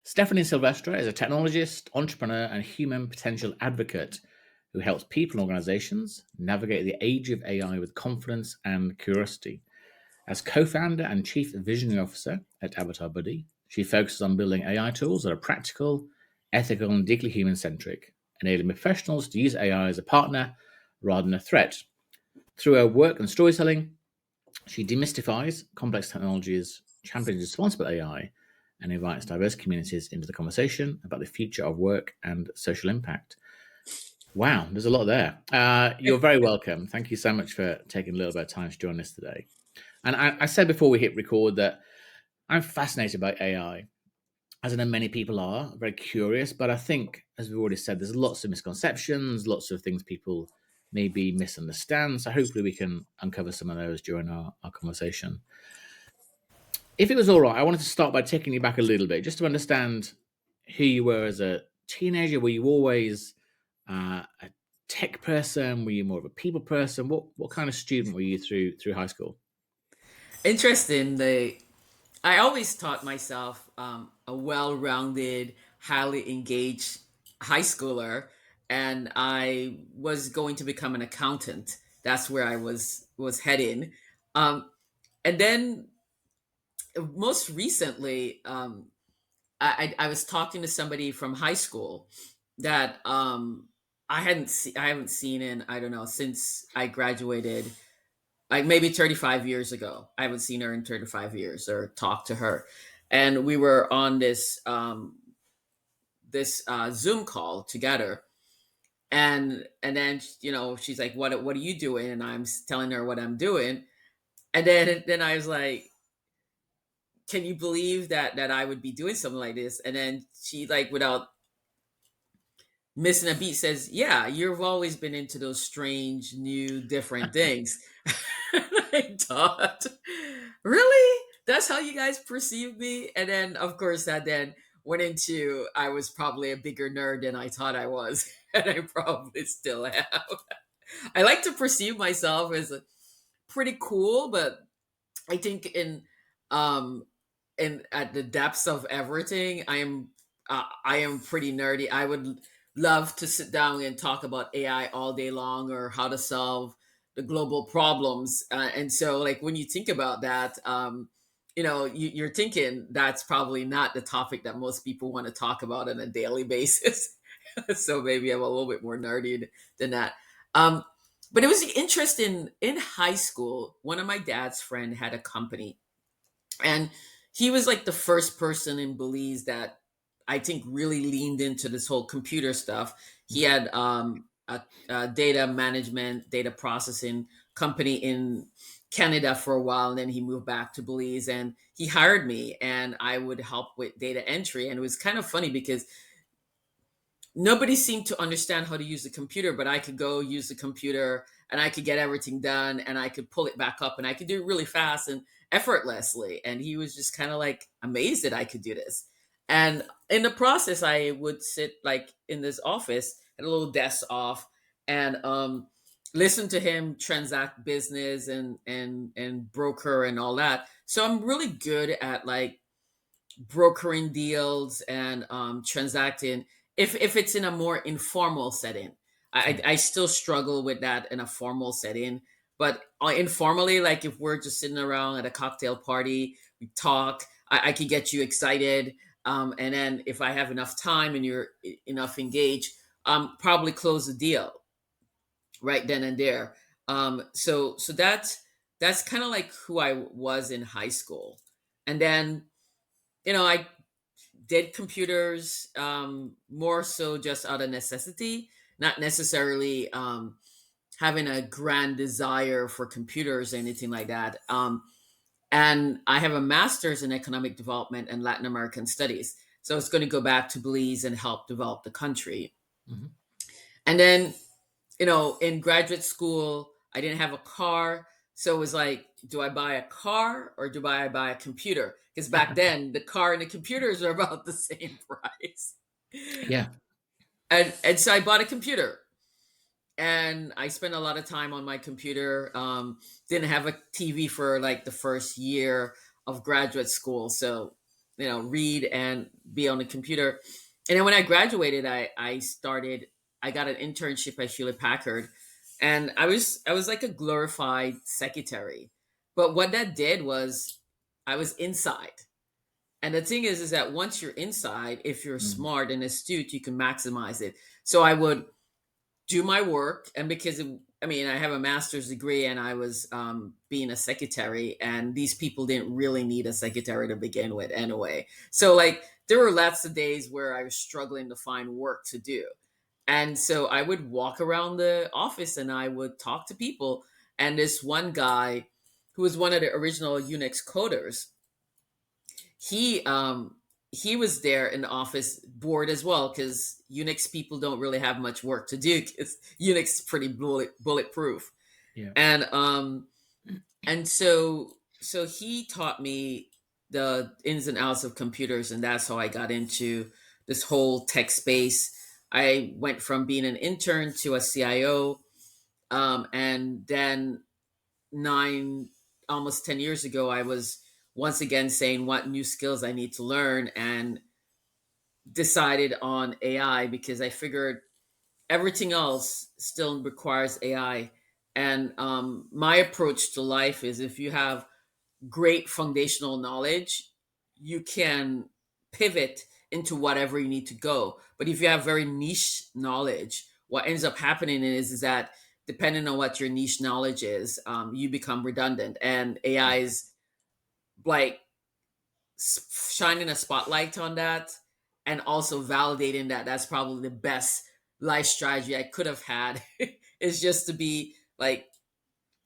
Stephanie Sylvestre is a technologist, entrepreneur, and human potential advocate who helps people and organizations navigate the age of AI with confidence and curiosity. As co founder and chief visionary officer at Avatar Buddy, she focuses on building AI tools that are practical, ethical, and deeply human centric, enabling professionals to use AI as a partner rather than a threat. Through her work and storytelling, she demystifies complex technologies, champions responsible AI, and invites diverse communities into the conversation about the future of work and social impact. Wow, there's a lot there. You're very welcome. Thank you so much for taking a little bit of time to join us today. And I said before we hit record that I'm fascinated by AI, as I know many people are, very curious. But I think, as we've already said, there's lots of misconceptions, lots of things people maybe misunderstand. So hopefully we can uncover some of those during our conversation. If it was all right, I wanted to start by taking you back a little bit, just to understand who you were as a teenager. Were you always a tech person? Were you more of a people person? What kind of student were you through high school? Interesting. I always taught myself a well-rounded, highly engaged high schooler, and I was going to become an accountant. That's where I was heading. Um, and then most recently, I was talking to somebody from high school that I haven't seen in, I don't know, since I graduated, like maybe 35 years ago. I haven't seen her in 35 years or talked to her. And we were on this Zoom call together. And then, she's like, what are you doing? And I'm telling her what I'm doing. And then I was like, can you believe that I would be doing something like this? And then she, like, without missing a beat, says, yeah, you've always been into those strange, new, different things. I thought, really? That's how you guys perceive me? And then, of course, that then went into I was probably a bigger nerd than I thought I was, and I probably still am. I like to perceive myself as pretty cool, but I think um in at the depths of everything, I am pretty nerdy. I would love to sit down and talk about AI all day long, or how to solve the global problems. And so, like, when you think about that, you're thinking that's probably not the topic that most people want to talk about on a daily basis. So maybe I'm a little bit more nerdy than that. Um, but it was interesting. In high school, one of my dad's friend had a company, and he was like the first person in Belize that I think really leaned into this whole computer stuff. He had a data management, data processing company in Canada for a while, and then he moved back to Belize, and he hired me, and I would help with data entry. And it was kind of funny because nobody seemed to understand how to use the computer, but I could go use the computer and I could get everything done, and I could pull it back up, and I could do it really fast and effortlessly. And he was just kind of like amazed that I could do this. And in the process, I would sit like in this office, had a little desk off, and listen to him transact business and broker and all that. So I'm really good at, like, brokering deals and transacting if it's in a more informal setting. I still struggle with that in a formal setting, but informally, like if we're just sitting around at a cocktail party, we talk, I could get you excited, and then if I have enough time and you're enough engaged, probably close the deal right then and there. So that's kind of like who I was in high school. And then, I did computers, more so just out of necessity, not necessarily having a grand desire for computers or anything like that. And I have a master's in economic development and Latin American studies. So it's going to go back to Belize and help develop the country. Mhm. And then, in graduate school, I didn't have a car. So it was like, do I buy a car or do I buy a computer? Because back then, the car and the computers are about the same price. Yeah. And so I bought a computer, and I spent a lot of time on my computer. Didn't have a TV for like the first year of graduate school. So, read and be on the computer. And then when I graduated, I got an internship at Hewlett Packard, and I was like a glorified secretary. But what that did was I was inside. And the thing is that once you're inside, if you're Mm. smart and astute, you can maximize it. So I would do my work, and because I have a master's degree, and I was being a secretary, and these people didn't really need a secretary to begin with anyway. So like there were lots of days where I was struggling to find work to do, and so I would walk around the office and I would talk to people. And this one guy, who was one of the original Unix coders, he um he was there in the office bored as well, because Unix people don't really have much work to do because Unix is pretty bulletproof. Yeah. And so he taught me the ins and outs of computers, and that's how I got into this whole tech space. I went from being an intern to a CIO, and then nine almost 10 years ago, I was once again saying what new skills I need to learn, and decided on AI because I figured everything else still requires AI. And my approach to life is, if you have great foundational knowledge, you can pivot into whatever you need to go. But if you have very niche knowledge, what ends up happening is that, depending on what your niche knowledge is, you become redundant. And AI is like shining a spotlight on that, and also validating that that's probably the best life strategy I could have had is just to be like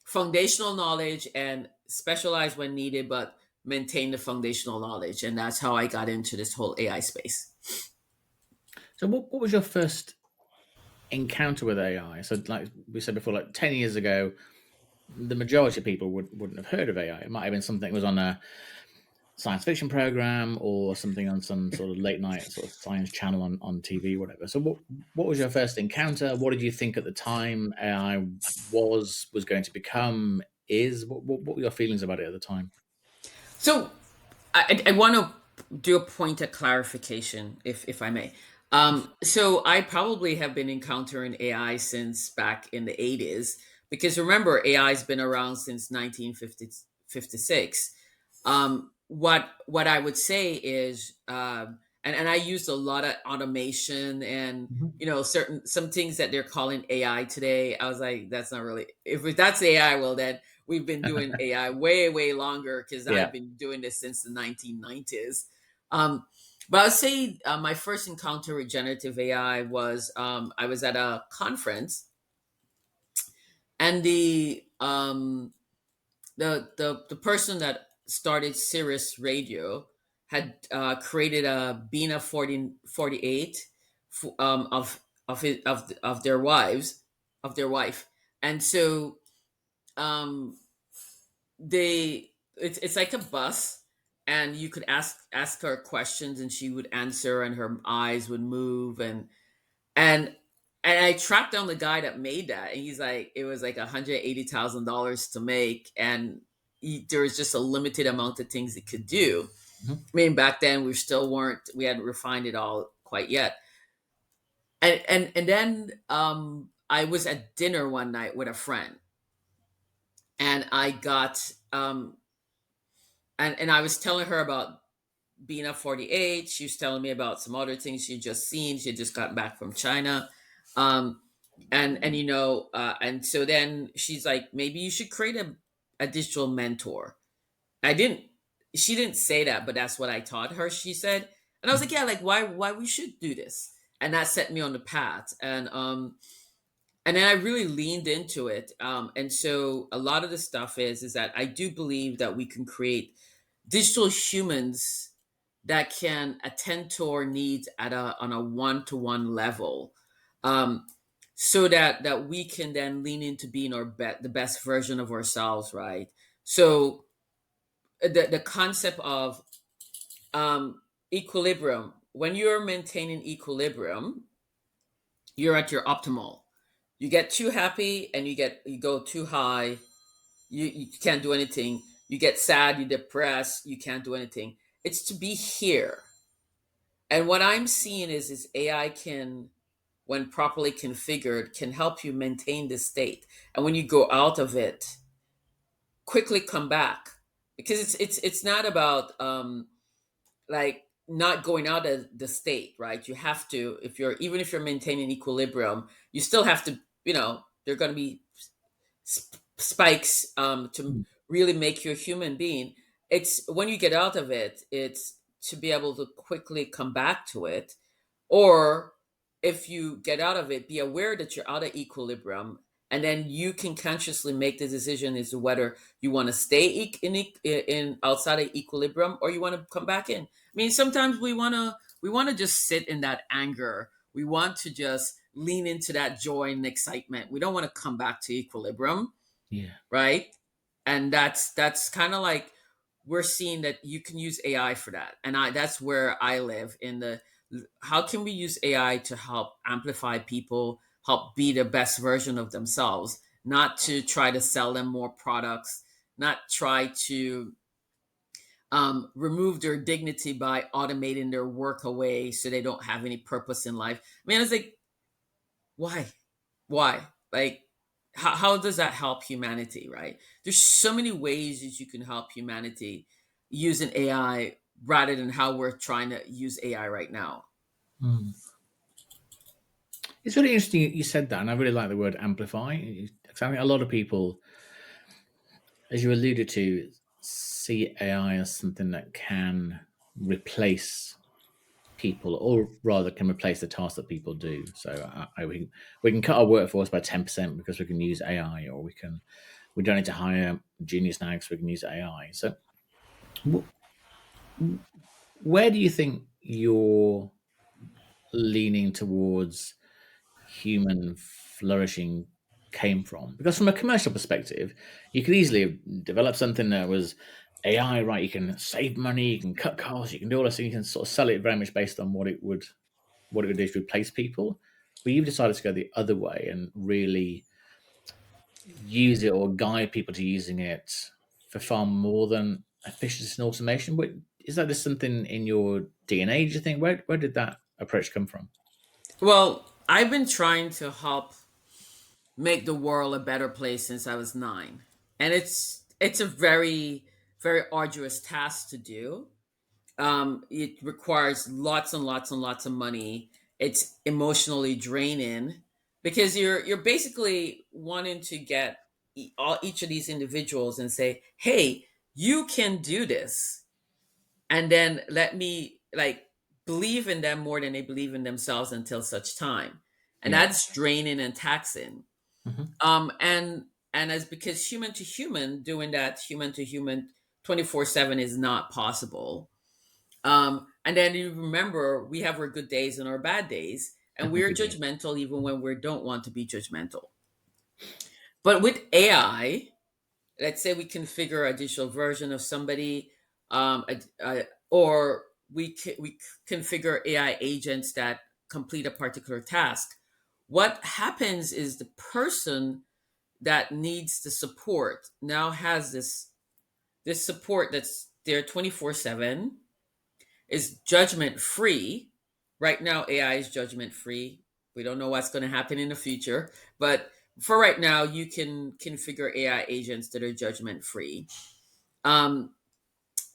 foundational knowledge and specialize when needed, but maintain the foundational knowledge. And that's how I got into this whole AI space. So what was your first encounter with AI? So like we said before, like 10 years ago, the majority of people wouldn't have heard of AI. It might have been something that was on a science fiction program or something on some sort of late night sort of science channel on TV, whatever. So what was your first encounter? What did you think at the time AI was going to become, is? What were your feelings about it at the time? So I want to do a point of clarification, if I may. So I probably have been encountering AI since back in the 80s, because remember, AI has been around since 1956. What I would say is, and I used a lot of automation, and Mhm. some things that they're calling AI today. I was like, that's not really, if that's AI, well then we've been doing AI way longer, because Yeah. I've been doing this since the 1990s. Um, but I would say my first encounter with generative AI was, I was at a conference, and the person that started Sirius Radio had created a Bina 48 of their wife, and so um, it's like a bus, and you could ask her questions, and she would answer, and her eyes would move, and I tracked down the guy that made that, and he's like, it was like $180,000 to make, and there was just a limited amount of things it could do. Mhm. I mean, back then we hadn't refined it all quite yet. And then I was at dinner one night with a friend, and I got and I was telling her about being up 48. She was telling me about some other things she'd just seen. She had just gotten back from China. Um, and so then she's like, maybe you should create a digital mentor. I didn't, she didn't say that, but that's what I taught her, she said. And I was like, yeah, like why we should do this. And that set me on the path. And then I really leaned into it. And so a lot of the stuff is that I do believe that we can create digital humans that can attend to our needs on a one-to-one level, um, so that we can then lean into being the best version of ourselves, right? So the concept of equilibrium, when you're maintaining equilibrium, you're at your optimal. You get too happy and you go too high, you can't do anything. You get sad, you depress, you can't do anything. it's to be here. And what I'm seeing is AI can, when properly configured, can help you maintain the state. And when you go out of it, quickly come back. Because it's not about like not going out of the state, right? You have to, if you're, even if you're maintaining equilibrium, you still have to, there are going to be spikes to Mm. really make you a human being. It's when you get out of it, it's to be able to quickly come back to it. Or if you get out of it, be aware that you're out of equilibrium, and then you can consciously make the decision as to whether you want to stay in outside of equilibrium, or you want to come back in. I mean, sometimes we want to just sit in that anger. We want to just lean into that joy and excitement. We don't want to come back to equilibrium, Yeah. right? And that's kind of like, we're seeing that you can use AI for that. And that's where I live in the, how can we use AI to help amplify people, help be the best version of themselves, not to try to sell them more products, not try to remove their dignity by automating their work away so they don't have any purpose in life. I mean, it's like, why? Why? Like, how does that help humanity, right? There's so many ways that you can help humanity using AI rather than how we're trying to use AI right now. Mm. It's really interesting you said that, and I really like the word amplify. 'Cause I think a lot of people, as you alluded to, see AI as something that can replace people, or rather, can replace the tasks that people do. So we can cut our workforce by 10% because we can use AI, or we don't need to hire junior snags, we can use AI. So wh- where do you think you're leaning towards human flourishing came from? Because from a commercial perspective, you could easily have developed something that was AI, right? You can save money, you can cut costs, you can do all this, and you can sort of sell it very much based on what it would do to replace people. But you've decided to go the other way and really use it or guide people to using it for far more than efficiency and automation. But is that just something in your DNA? Do you think? Where did that approach come from? Well, I've been trying to help make the world a better place since I was 9. And it's a very, very arduous task to do. It requires lots and lots and lots of money. It's emotionally draining because you're basically wanting to get each of these individuals and say, "Hey, you can do this," and then let me like believe in them more than they believe in themselves until such time, and Yeah. that's draining and taxing. Hmm. And as because human to human doing that, human to human 24/7 is not possible. And then you remember we have our good days and our bad days, and we're We do. judgmental even when we don't want to be judgmental. But with AI, let's say we configure a digital version of somebody, or we configure AI agents that complete a particular task. What happens is the person that needs the support now has this support that's there 24/7, is judgment free. Right now, AI is judgment free. We don't know what's going to happen in the future, but for right now, you can configure AI agents that are judgment free. Um,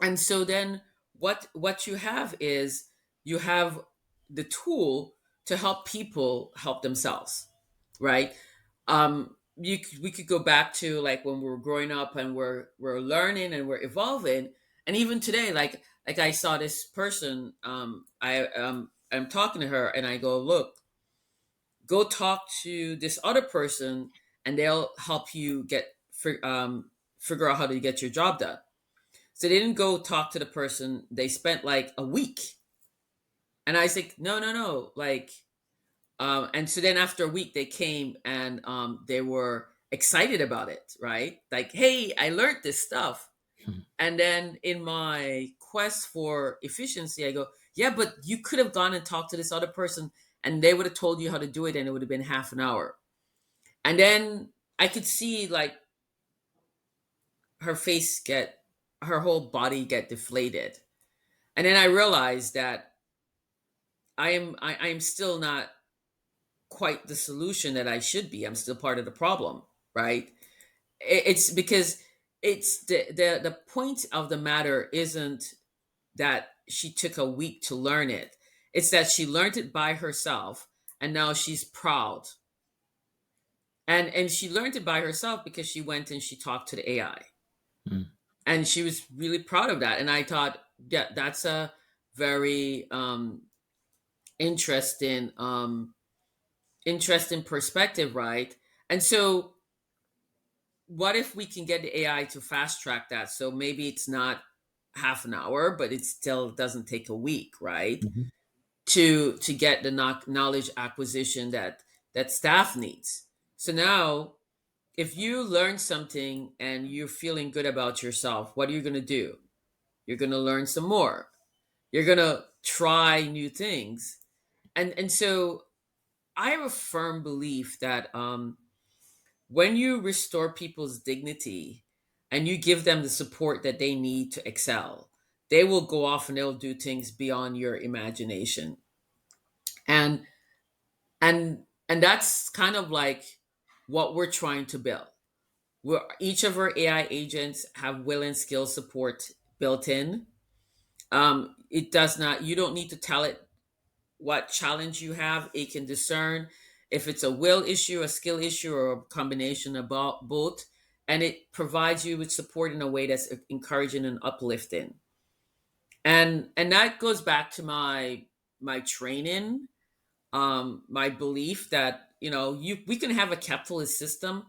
and so then, what you have is you have the tool to help people help themselves, right? We could go back to like when we were growing up and we're learning and we're evolving, and even today, like I saw this person, I'm talking to her and I go, look, go talk to this other person and they'll help you figure out how to get your job done. So they didn't go talk to the person. They spent like a week, and I was like, no, no, no, like and so then after a week, they came and they were excited about it, right? Like, hey, I learned this stuff. And then in my quest for efficiency, I go, yeah, but you could have gone and talked to this other person and they would have told you how to do it and it would have been half an hour. And then I could see like her face get, her whole body get deflated. And then I realized that I am still not quite the solution that I should be. I'm still part of the problem, right? It's because it's the point of the matter isn't that she took a week to learn it. It's that she learned it by herself and now she's proud. And she learned it by herself because she went and she talked to the AI. Mm. And she was really proud of that. And I thought, yeah, that's a very interesting interesting perspective, right? And so what if we can get the AI to fast track that? So maybe it's not half an hour, but it still doesn't take a week, right? Mhm. To get the knowledge acquisition that staff needs. So now, if you learn something and you're feeling good about yourself, what are you going to do? You're going to learn some more. You're going to try new things. And so I have a firm belief that when you restore people's dignity and you give them the support that they need to excel, they will go off and they'll do things beyond your imagination. And and that's kind of like what we're trying to build. We're, each of our AI agents have will and skill support built in. It does not. You don't need to tell it what challenge you have. It can discern if it's a will issue, a skill issue, or a combination of both, and it provides you with support in a way that's encouraging and uplifting. And that goes back to my training, my belief that we can have a capitalist system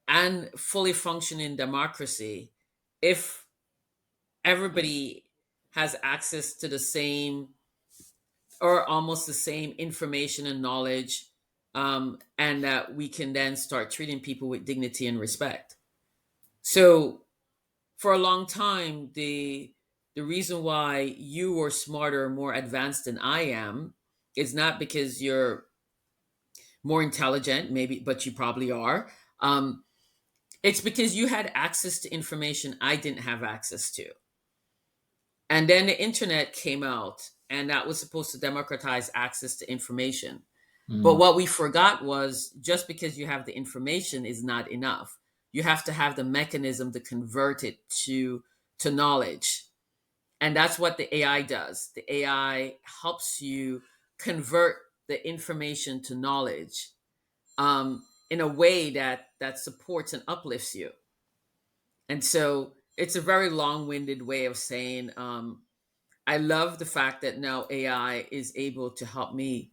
and fully functioning democracy if everybody has access to the same or almost the same information and knowledge, and that we can then start treating people with dignity and respect. So for a long time, the reason why you are smarter, more advanced than I am, is not because you're more intelligent, maybe, but you probably are. It's because you had access to information I didn't have access to. And then the internet came out, and that was supposed to democratize access to information. But Mm. what we forgot was just because you have the information is not enough. You have to have the mechanism to convert it to knowledge. And that's what the AI does. The AI helps you convert the information to knowledge, in a way that supports and uplifts you. And so it's a very long-winded way of saying, I love the fact that now AI is able to help me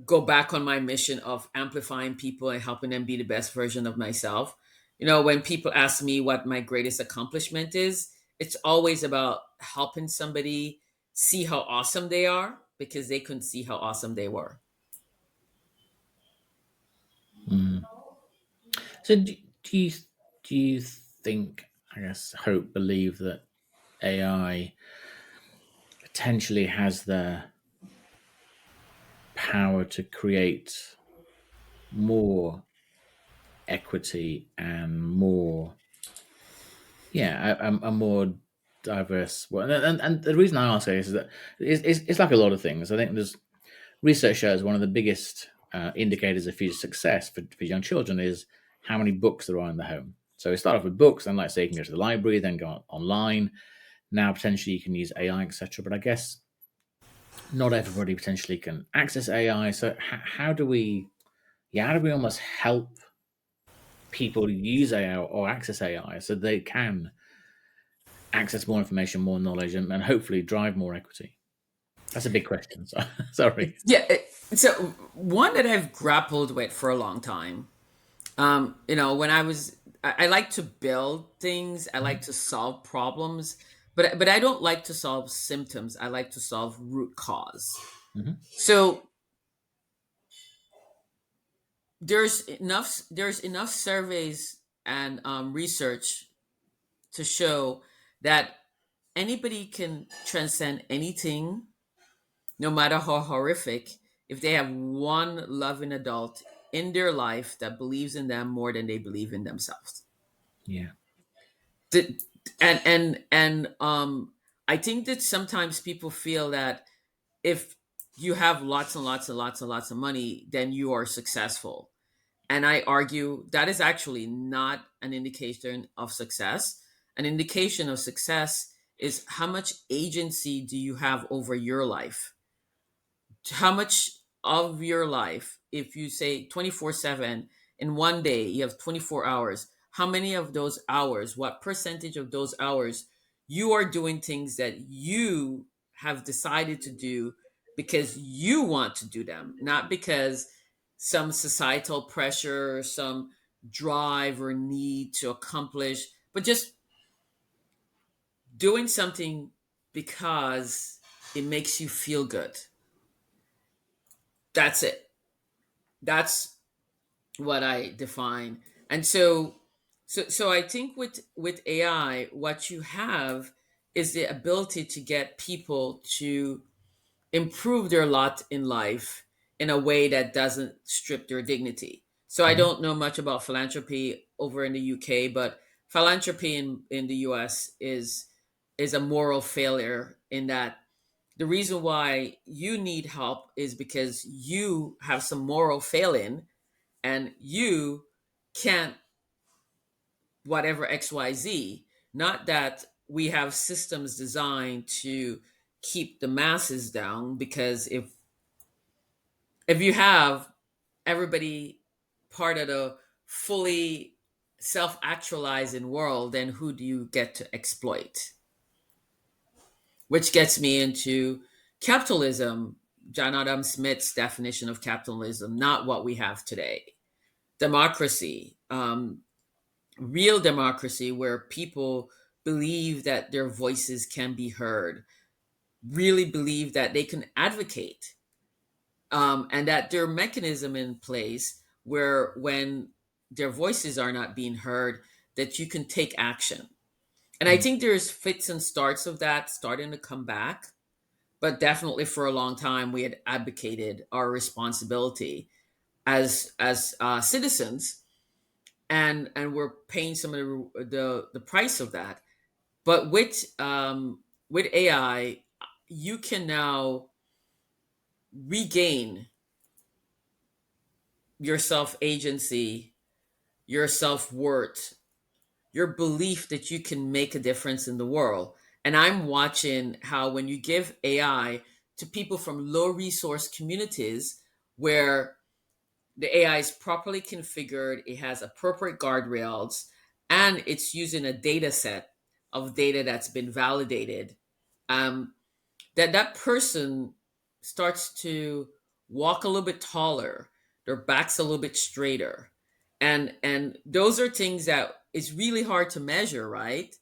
go back on my mission of amplifying people and helping them be the best version of myself. When people ask me what my greatest accomplishment is, it's always about helping somebody see how awesome they are because they couldn't see how awesome they were. Mm. So do you think, I guess, hope, believe that AI potentially has the power to create more equity and more, yeah, a more diverse world? And the reason I ask is that it's like a lot of things. I think there's research shows one of the biggest indicators of future success for young children is how many books there are in the home. So we start off with books, and like say you can go to the library, then go online. Now potentially you can use AI, etc. But I guess not everybody potentially can access AI. So how do we, yeah, how do we almost help people use AI or access AI so they can access more information, more knowledge, and hopefully drive more equity? That's a big question. So sorry. Yeah. So one that I've grappled with for a long time. When I like to build things. I like Mhm. to solve problems, but I don't like to solve symptoms. I like to solve root cause. Mhm. So there's enough surveys and research to show that anybody can transcend anything, no matter how horrific, if they have one loving adult in their life that believes in them more than they believe in themselves. Yeah. The- and I think that sometimes people feel that if you have lots and lots and lots and lots of money, then you are successful. And I argue that is actually not an indication of success. An indication of success is how much agency do you have over your life? How much of your life, if you say 24/7, in one day you have 24 hours, how many of those hours, what percentage of those hours you are doing things that you have decided to do because you want to do them, not because some societal pressure, some drive or need to accomplish, but just doing something because it makes you feel good. That's it. That's what I define. And so I think with AI, what you have is the ability to get people to improve their lot in life in a way that doesn't strip their dignity. So I Mhm. don't know much about philanthropy over in the UK, but philanthropy in the US is a moral failure in that the reason why you need help is because you have some moral failing and you can't whatever XYZ. Not that we have systems designed to keep the masses down, because if you have everybody part of the fully self-actualizing world, then who do you get to exploit? Which gets me into capitalism, John Adam Smith's definition of capitalism, not what we have today. Democracy, real democracy, where people believe that their voices can be heard, really believe that they can advocate, and that there are mechanism in place where when their voices are not being heard, that you can take action. And I Mm. think there's fits and starts of that starting to come back, but definitely for a long time we had advocated our responsibility as citizens, and we're paying some of the price of that. But with AI, you can now regain your self agency, your self worth, your belief that you can make a difference in the world. And I'm watching how when you give AI to people from low resource communities where the AI is properly configured, it has appropriate guardrails, and it's using a data set of data that's been validated, um, that person starts to walk a little bit taller, their back's a little bit straighter, and those are things that is really hard to measure, right?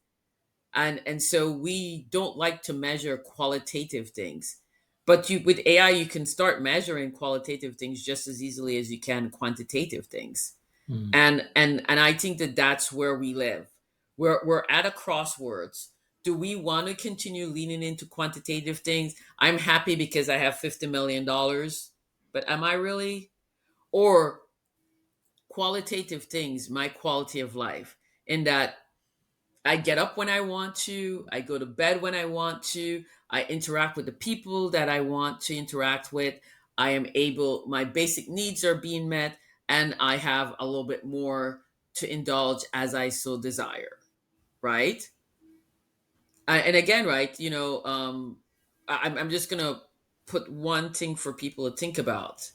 And so we don't like to measure qualitative things, but you with AI you can start measuring qualitative things just as easily as you can quantitative things. Mm. And I think that that's where we live. We're at a crossroads. Do we want to continue leaning into quantitative things? I'm happy because I have $50 million, but am I really? Or qualitative things, my quality of life, in that I get up when I want to, I go to bed when I want to, I interact with the people that I want to interact with, I am able, my basic needs are being met, and I have a little bit more to indulge as I so desire, right? And again, right, I'm just gonna put one thing for people to think about.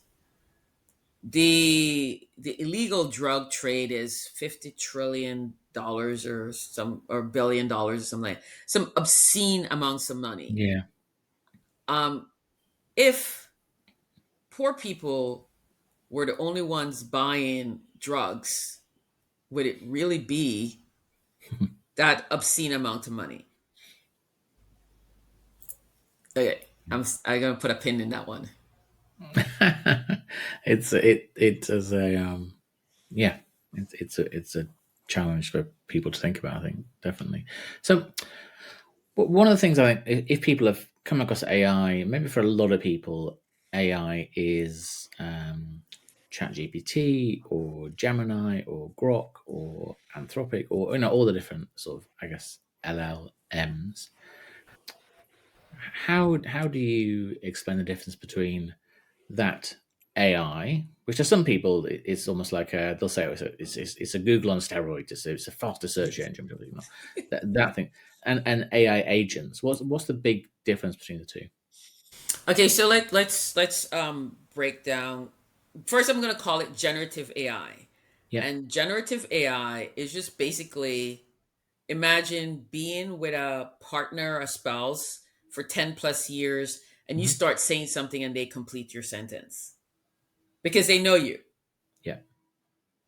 The illegal drug trade is $50 trillion or $1 billion or something, like some obscene amounts of money. Yeah. If poor people were the only ones buying drugs, would it really be that obscene amount of money? Okay, I'm gonna put a pin in that one. It as a yeah, it's a challenge for people to think about. I think definitely. So, but one of the things I think, if people have come across AI, maybe for a lot of people, AI is ChatGPT or Gemini or Grok or Anthropic or all the different sort of, I guess, LLMs. How do you explain the difference between that AI, which to some people it's almost like they'll say it's a Google on steroids, it's a faster search engine, you know, that thing, and AI agents. What's the big difference between the two? Okay, so let's break down. First, I'm going to call it generative AI, Yeah. and generative AI is just basically, imagine being with a partner, a spouse for 10 plus years, and you Hmm. start saying something and they complete your sentence because they know you. Yeah.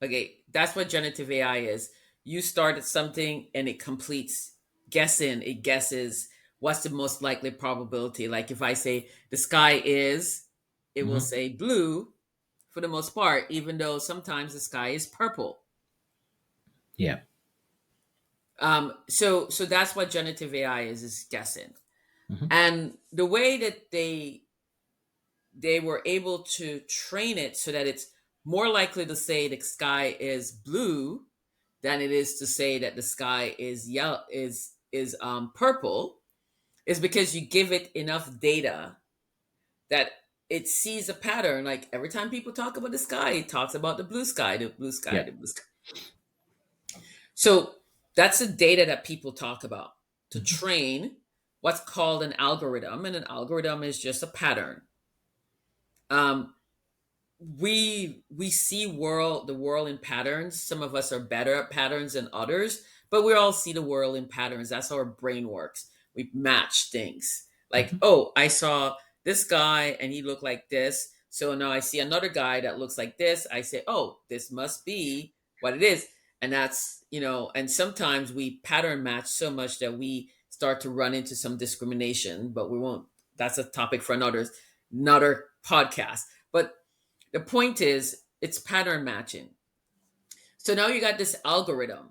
Okay, that's what generative AI is. You started something and it completes guessing, it guesses what's the most likely probability. Like if I say the sky is, it will Hmm. say blue for the most part, even though sometimes the sky is purple. Yeah. So that's what generative AI is guessing. Hmm. And the way that they were able to train it so that it's more likely to say the sky is blue than it is to say that the sky is yellow is purple is because you give it enough data that it sees a pattern. Like every time people talk about the sky, it talks about the blue sky, the blue sky, Yeah. the blue sky. So that's the data that people talk about to Hmm. train what's called an algorithm, and an algorithm is just a pattern. Um, we see the world in patterns. Some of us are better at patterns than others, but we all see the world in patterns. That's how our brain works. We match things. Like, Hmm. oh, I saw this guy and he looked like this, so now I see another guy that looks like this. I say, oh, this must be what it is. And that's, and sometimes we pattern match so much that we start to run into some discrimination, but we won't. That's a topic for another podcast. But the point is, it's pattern matching. So now you got this algorithm,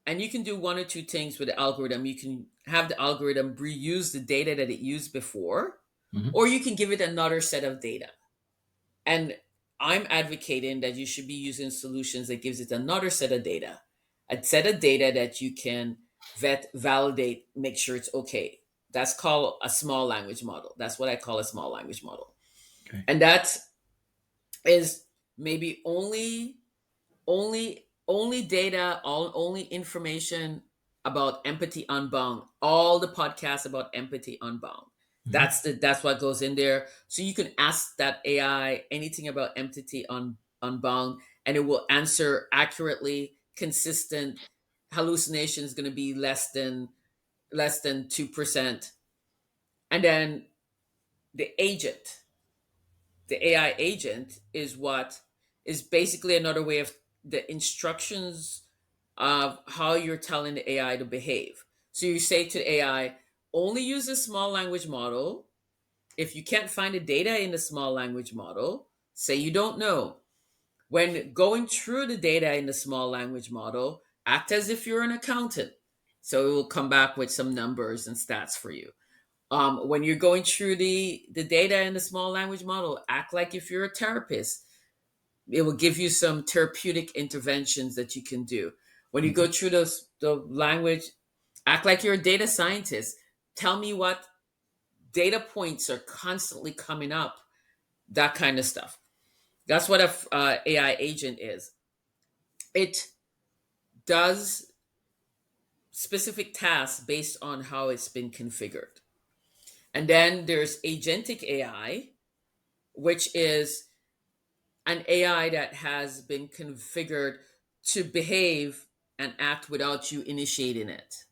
and you can do one or two things with the algorithm. You can have the algorithm reuse the data that it used before, Hmm. or you can give it another set of data. And I'm advocating that you should be using solutions that gives it another set of data, a set of data that you can vet, validate, make sure it's okay. That's called a small language model. That's what I call a small language model. Okay. And that is maybe only data, all only information about empathy unbound, all the podcasts about empathy unbound. Hmm. That's what goes in there. So you can ask that AI anything about empathy unbound, and it will answer accurately, consistent. Hallucination is going to be less than 2%. And then the agent, the AI agent is what is basically another way of the instructions of how you're telling the AI to behave. So you say to the AI, only use a small language model. If you can't find the data in the small language model, say you don't know. When going through the data in the small language model, act as if you're an accountant. So it will come back with some numbers and stats for you. When you're going through the data in the small language model, act like if you're a therapist. It will give you some therapeutic interventions that you can do. When you go Okay. through the language, act like you're a data scientist. Tell me what data points are constantly coming up. That kind of stuff. That's what a AI agent is. It does specific tasks based on how it's been configured. And then there's agentic AI, which is an AI that has been configured to behave and act without you initiating it.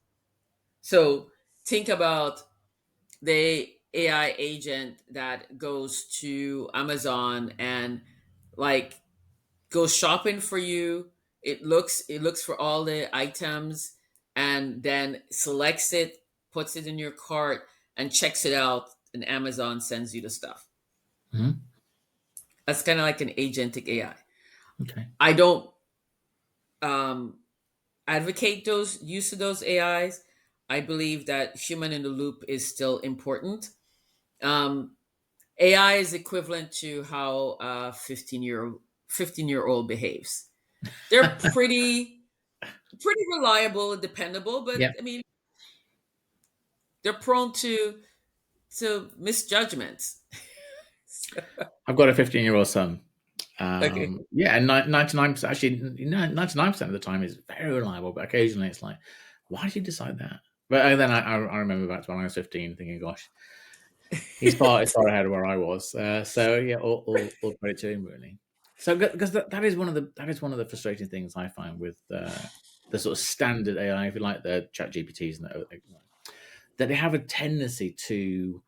So think about the AI agent that goes to Amazon and like goes shopping for you. It looks for all the items and then selects it, puts it in your cart and checks it out, and Amazon sends you the stuff. Hmm. That's kind of like an agentic AI. Okay. I don't um advocate those use of those AIs. I believe that human in the loop is still important. Um, AI is equivalent to how a 15-year old behaves. They're pretty reliable and dependable, but Yeah. I mean they're prone to So misjudgments. I've got a 15-year-old son. Okay. Yeah, and 99%, actually, 99% of the time is very reliable, but occasionally it's like, why did you decide that? But then I remember back to when I was 15 thinking, gosh, he's far ahead of where I was. So yeah, all credit to him really. So because that is one of the frustrating things I find with the sort of standard AI, if you like, the chat GPTs and that they have a tendency to,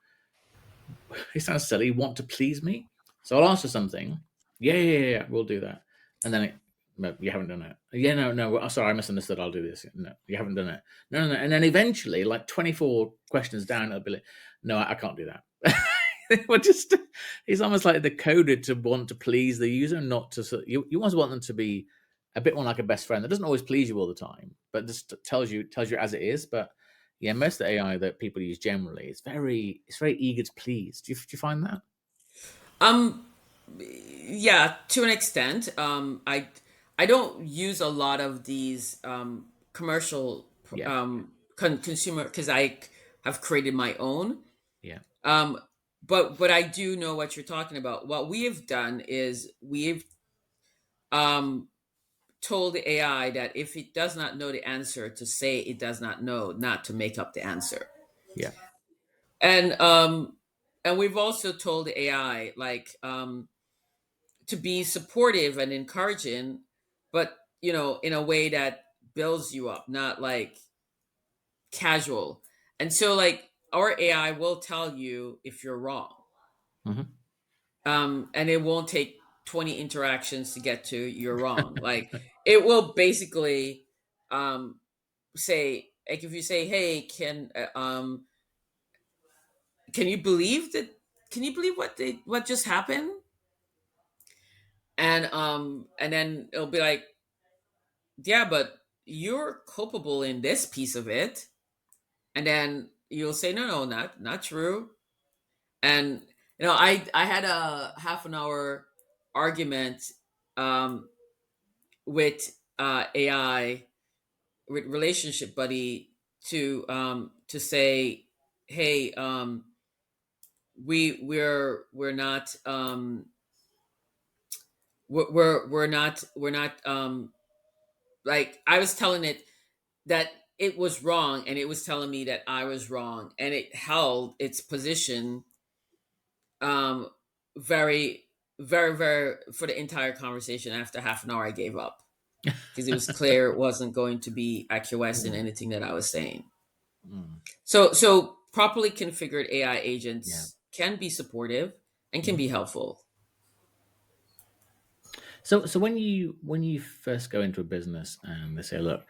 it sounds silly, want to please me. So I'll ask for something. Yeah, we'll do that. And then no, you haven't done it. Yeah, no. Sorry, I misunderstood. I'll do this. No, you haven't done it. No. And then eventually, like 24 questions down, I'll be like, no, I can't do that. We're just, it's almost like they're coded to want to please the user, not to, you almost want them to be a bit more like a best friend that doesn't always please you all the time, but just tells you as it is. But yeah, most of the AI that people use generally, it's very eager to please. Do you find that? Um, yeah, to an extent. I don't use a lot of these commercial Yeah, consumer because I have created my own. yeah, Um, but I do know what you're talking about. What we have done is we've um told the AI that if it does not know the answer, to say it does not know, not to make up the answer. yeah. And and we've also told the AI like to be supportive and encouraging, but in a way that builds you up, not like casual. And so like our AI will tell you if you're wrong. Hmm. And it won't take 20 interactions to get to you're wrong. Like it will basically um say, like if you say, hey, can you believe that, can you believe what just happened? And then it'll be like, yeah, but you're culpable in this piece of it. And then you'll say, no, not true. And I had a half an hour argument um with AI, with relationship buddy, to say, hey, we're not we're not like I was telling it that it was wrong, and it was telling me that I was wrong, and it held its position um very very for the entire conversation. After half an hour I gave up because it was clear it wasn't going to be acquiesced in Mm, anything that I was saying. mm, So properly configured AI yeah. agents can be supportive and can Mhm. be helpful. So when you first go into a business and they say, look,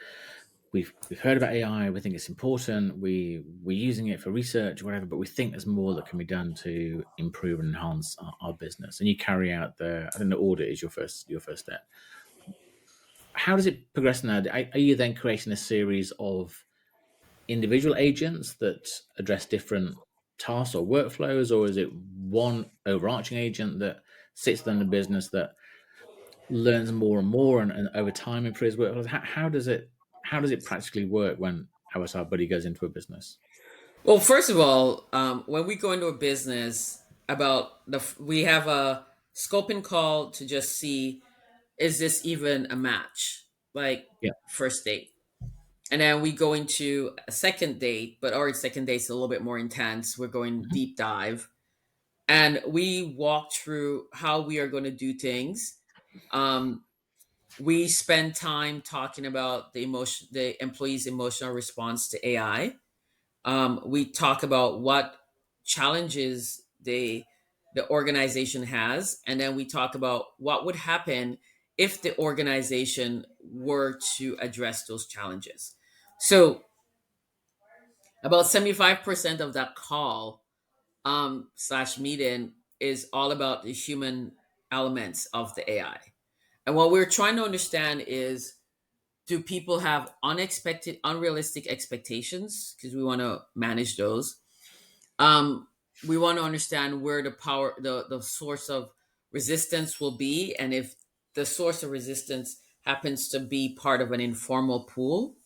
we've heard about AI, we think it's important, we're using it for research or whatever, but we think there's more that can be done to improve and enhance our business, and you carry out I think the audit is your first step. How does it progress now? Are you then creating a series of individual agents that address different tasks or workflows, or is it one overarching agent that sits within the business that learns more and more and over time improves workflows? How does it practically work when our buddy goes into a business? Well, first of all, when we go into a business, we have a scoping call to just see, is this even a match, like Yeah. first date. And then we go into a second date, but our second date's a little bit more intense. We're going Mhm. deep dive, and we walk through how we are going to do things. um, we spend time talking about the employee's emotional response to AI. We talk about what challenges the organization has, and then we talk about what would happen if the organization were to address those challenges. So about 75% of that call slash meeting is all about the human elements of the AI. And what we're trying to understand is, do people have unexpected, unrealistic expectations? Because we want to manage those. Um, we want to understand where the source of resistance will be, and if the source of resistance happens to be part of an informal pool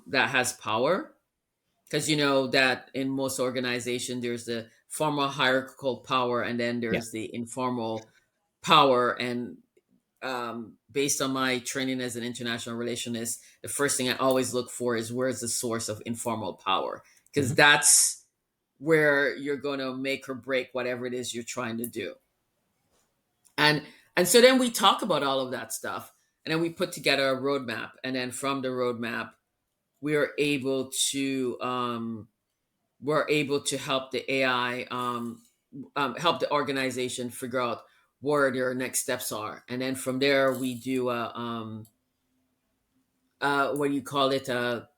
that has power. Because you know that in most organizations there's the formal hierarchical power, and then Yeah. there's the informal power. And based on my training as an international relationist, the first thing I always look for is where's the source of informal power, because Hmm. that's where you're going to make or break whatever it is you're trying to do. and and so then we talk about all of that stuff, and then we put together a roadmap, and then from the roadmap we are able to we're able to help the AI, help the organization figure out where their next steps are. And then from there, we do what do you call it? A,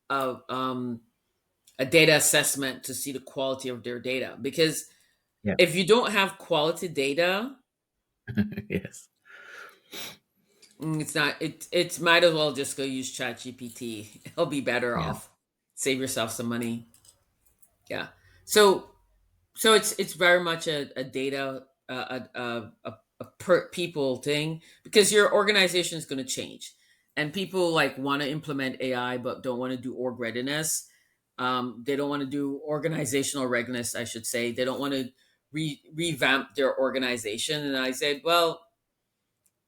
a data assessment to see the quality of their data. Because Yeah. if you don't have quality data, Yes. it's not, it might as well just go use Chat GPT. It'll be better Yeah. off. Save yourself some money. Yeah. So it's very much a data a per people thing, because your organization is going to change, and people like want to implement AI but don't want to do org readiness. They don't want to do organizational readiness, I should say. They don't want to revamp their organization. And I said, well,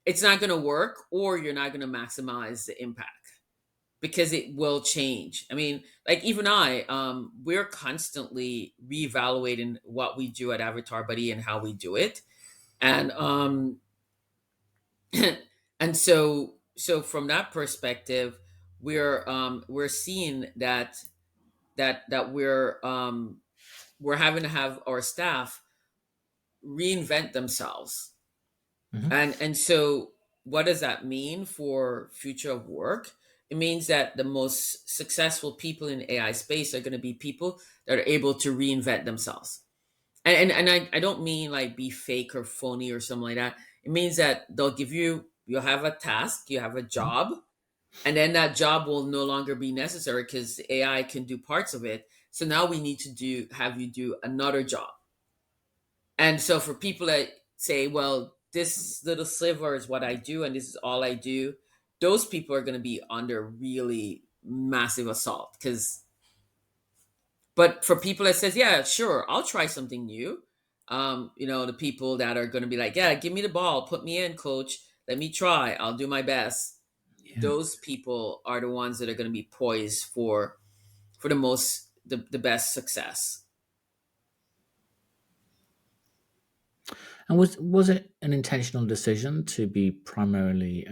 it's not going to work, or you're not going to maximize the impact, because it will change. I mean, like even we're constantly reevaluating what we do at Avatar Buddy and how we do it. And and so from that perspective, we're seeing that we're having to have our staff reinvent themselves. Hmm. And so what does that mean for future of work? It means that the most successful people in AI space are going to be people that are able to reinvent themselves. And I don't mean like be fake or phony or something like that. It means that you'll have a task, you have a job, and then that job will no longer be necessary because AI can do parts of it. So now we need to have you do another job. And so for people that say, well, this little sliver is what I do and this is all I do, those people are going to be under really massive assault. Because, but for people that says, yeah, sure, I'll try something new. The people that are going to be like, yeah, give me the ball, put me in, coach, let me try, I'll do my best. Yeah. Those people are the ones that are going to be poised for the best success. And was it an intentional decision to be primarily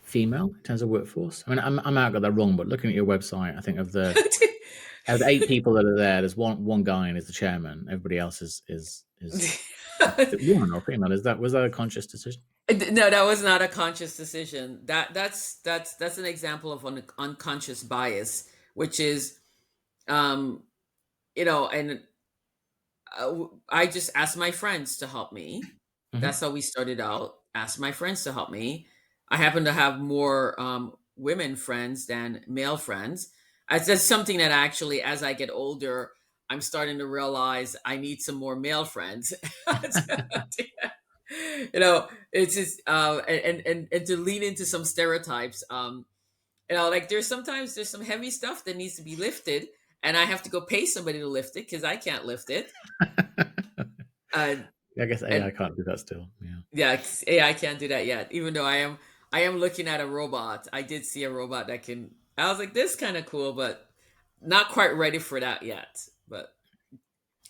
female in terms of workforce? I mean, I might have got that wrong, but looking at your website, I think of the 8 people that are there, there's one guy and is the chairman. Everybody else is it woman or female? Was that a conscious decision? No, that was not a conscious decision. That's an example of an unconscious bias, which is, um, and I just asked my friends to help me. That's Hmm. how we started out. Asked my friends to help me. I happen to have more women friends than male friends. That's something that actually, as I get older, I'm starting to realize I need some more male friends. It's just and to lean into some stereotypes. Like there's some heavy stuff that needs to be lifted, and I have to go pay somebody to lift it because I can't lift it. uh, I guess AI and can't do that still. Yeah. yeah, AI can't do that yet, even though I am looking at a robot. I did see a robot that can. I was like, this kind of cool, but not quite ready for that yet. But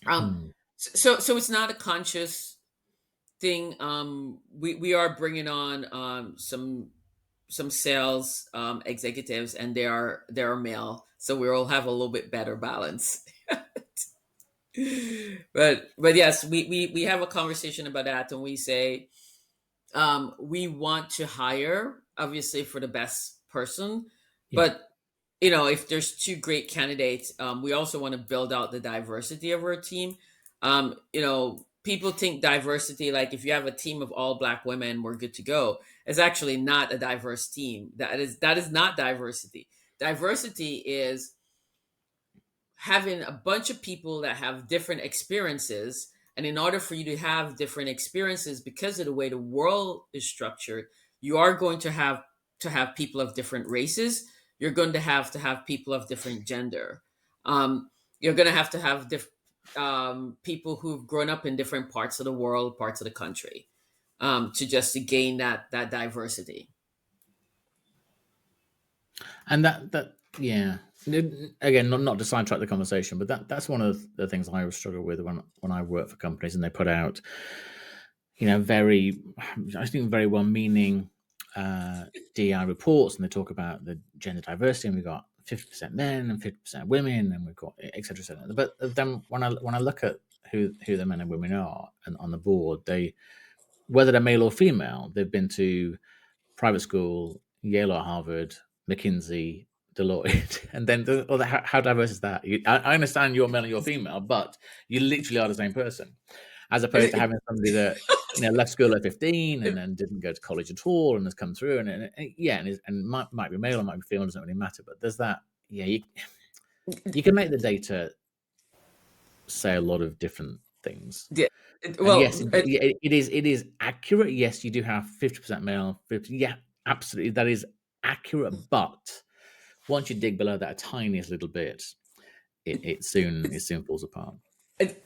um Hmm. so it's not a conscious thing. We are bringing on some sales executives, and they are male, so we'll have a little bit better balance. But yes, we have a conversation about that, and we say, we want to hire obviously for the best person, Yeah. but if there's two great candidates, we also want to build out the diversity of our team. People think diversity, like if you have a team of all black women, we're good to go. It's actually not a diverse team. That is not diversity. Diversity is having a bunch of people that have different experiences. And in order for you to have different experiences, because of the way the world is structured, you are going to have people of different races. you're going to have people of different gender. You're going to have people who've grown up in different parts of the world, parts of the country, to gain that diversity. And that yeah. Again, not to sidetrack the conversation, but that's one of the things I always struggle with when I work for companies and they put out, very, I think, very well-meaning DEI reports, and they talk about the gender diversity, and we've got 50% men and 50% women, and we've got et cetera, et cetera. But then when I look at who the men and women are and on the board, whether they're male or female, they've been to private school, Yale or Harvard, McKinsey, Deloitte, and then how diverse is that? I understand you're male and you're female, but you literally are the same person, as opposed to having somebody that left school at 15 and then didn't go to college at all and has come through and might be male or might be female, doesn't really matter. But there's that, you can make the data say a lot of different things. Yeah. And Well, yes, it is accurate. Yes, you do have 50% male, 50. Yeah, absolutely, that is accurate. But once you dig below that a tiniest little bit, it soon falls apart.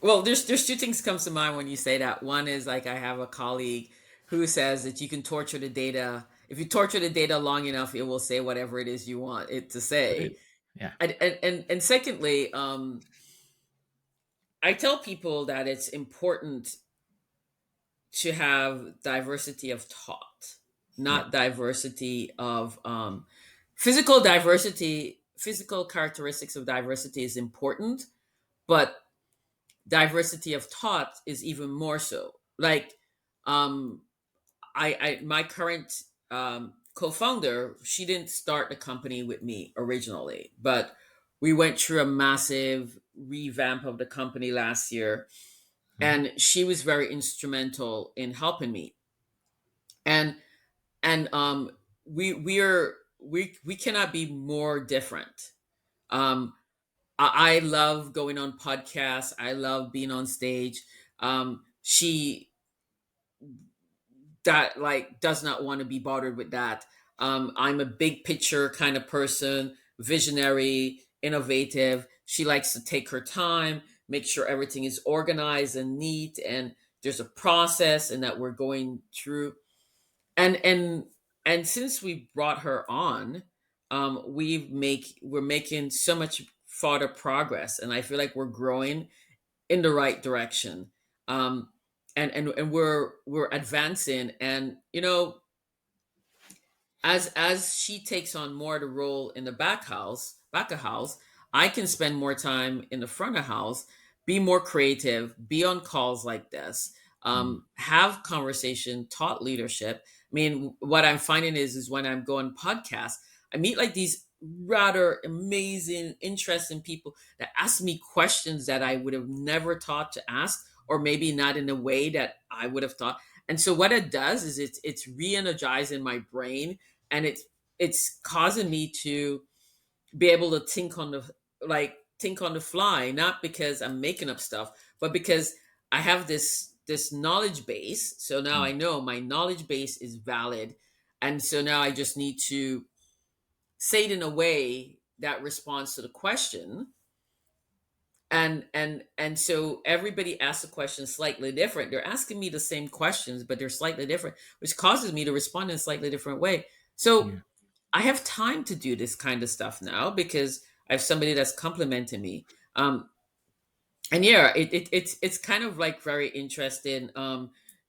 well, there's two things comes to mind when you say that. One is, like, I have a colleague who says that you can torture the data. If you torture the data long enough, it will say whatever it is you want it to say. Yeah, And secondly, I tell people that it's important to have diversity of thought, yeah, not diversity of physical diversity. Physical characteristics of diversity is important, but diversity of thought is even more so. Like, um, I my current co-founder, she didn't start the company with me originally, but we went through a massive revamp of the company last year, mhm, and she was very instrumental in helping me. And and we cannot be more different. Um, I love going on podcasts. I love being on stage. She that like does not want to be bothered with that. I'm a big picture kind of person, visionary, innovative. She likes to take her time, make sure everything is organized and neat, and there's a process, and that we're going through. And and since we brought her on, we're making so much further progress, and I feel like we're growing in the right direction. Um, and we're advancing, and as she takes on more of the role in the back of house, I can spend more time in the front of house, be more creative, be on calls like this, mm, have conversation, taught leadership. I mean, what I'm finding is when I'm going podcasts, I meet like these rather amazing, interesting people that ask me questions that I would have never thought to ask, or maybe not in a way that I would have thought. And so what it does is it's re-energizing my brain, and it's causing me to be able to think on the fly, not because I'm making up stuff, but because I have this knowledge base. So now I mm, know my knowledge base is valid, and so now I just need to say it in a way that responds to the question. And so everybody asks a question slightly different. They're asking me the same questions, but they're slightly different, which causes me to respond in a slightly different way. So yeah, I have time to do this kind of stuff now because I have somebody that's complimenting me. And yeah, it's kind of like very interesting.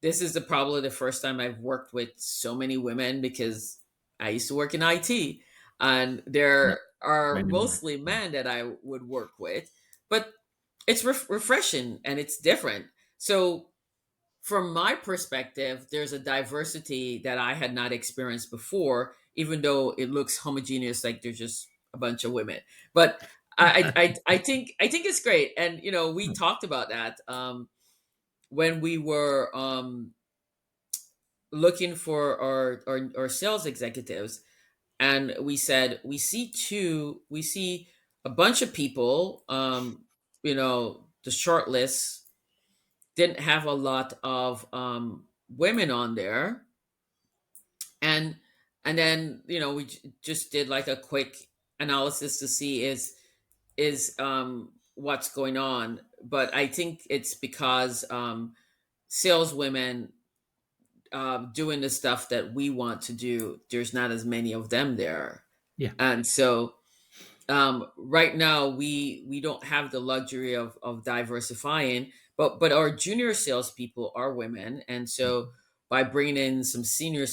This is probably the first time I've worked with so many women, because I used to work in IT, and yeah. there are Many more. mostly Yeah, men that I would work with, but it's refreshing and it's different. So from my perspective, there's a diversity that I had not experienced before, even though it looks homogeneous, like there's just a bunch of women. But I think it's great, and we mm, talked about that when we were looking for our sales executives, and we said we see a bunch of people. The short list didn't have a lot of women on there, and and then we just did like a quick analysis to see is what's going on. But I think it's because saleswomen doing the stuff that we want to do, there's not as many of them there. Yeah. And so right now we don't have the luxury of diversifying, but our junior salespeople are women, and so by bringing in some senior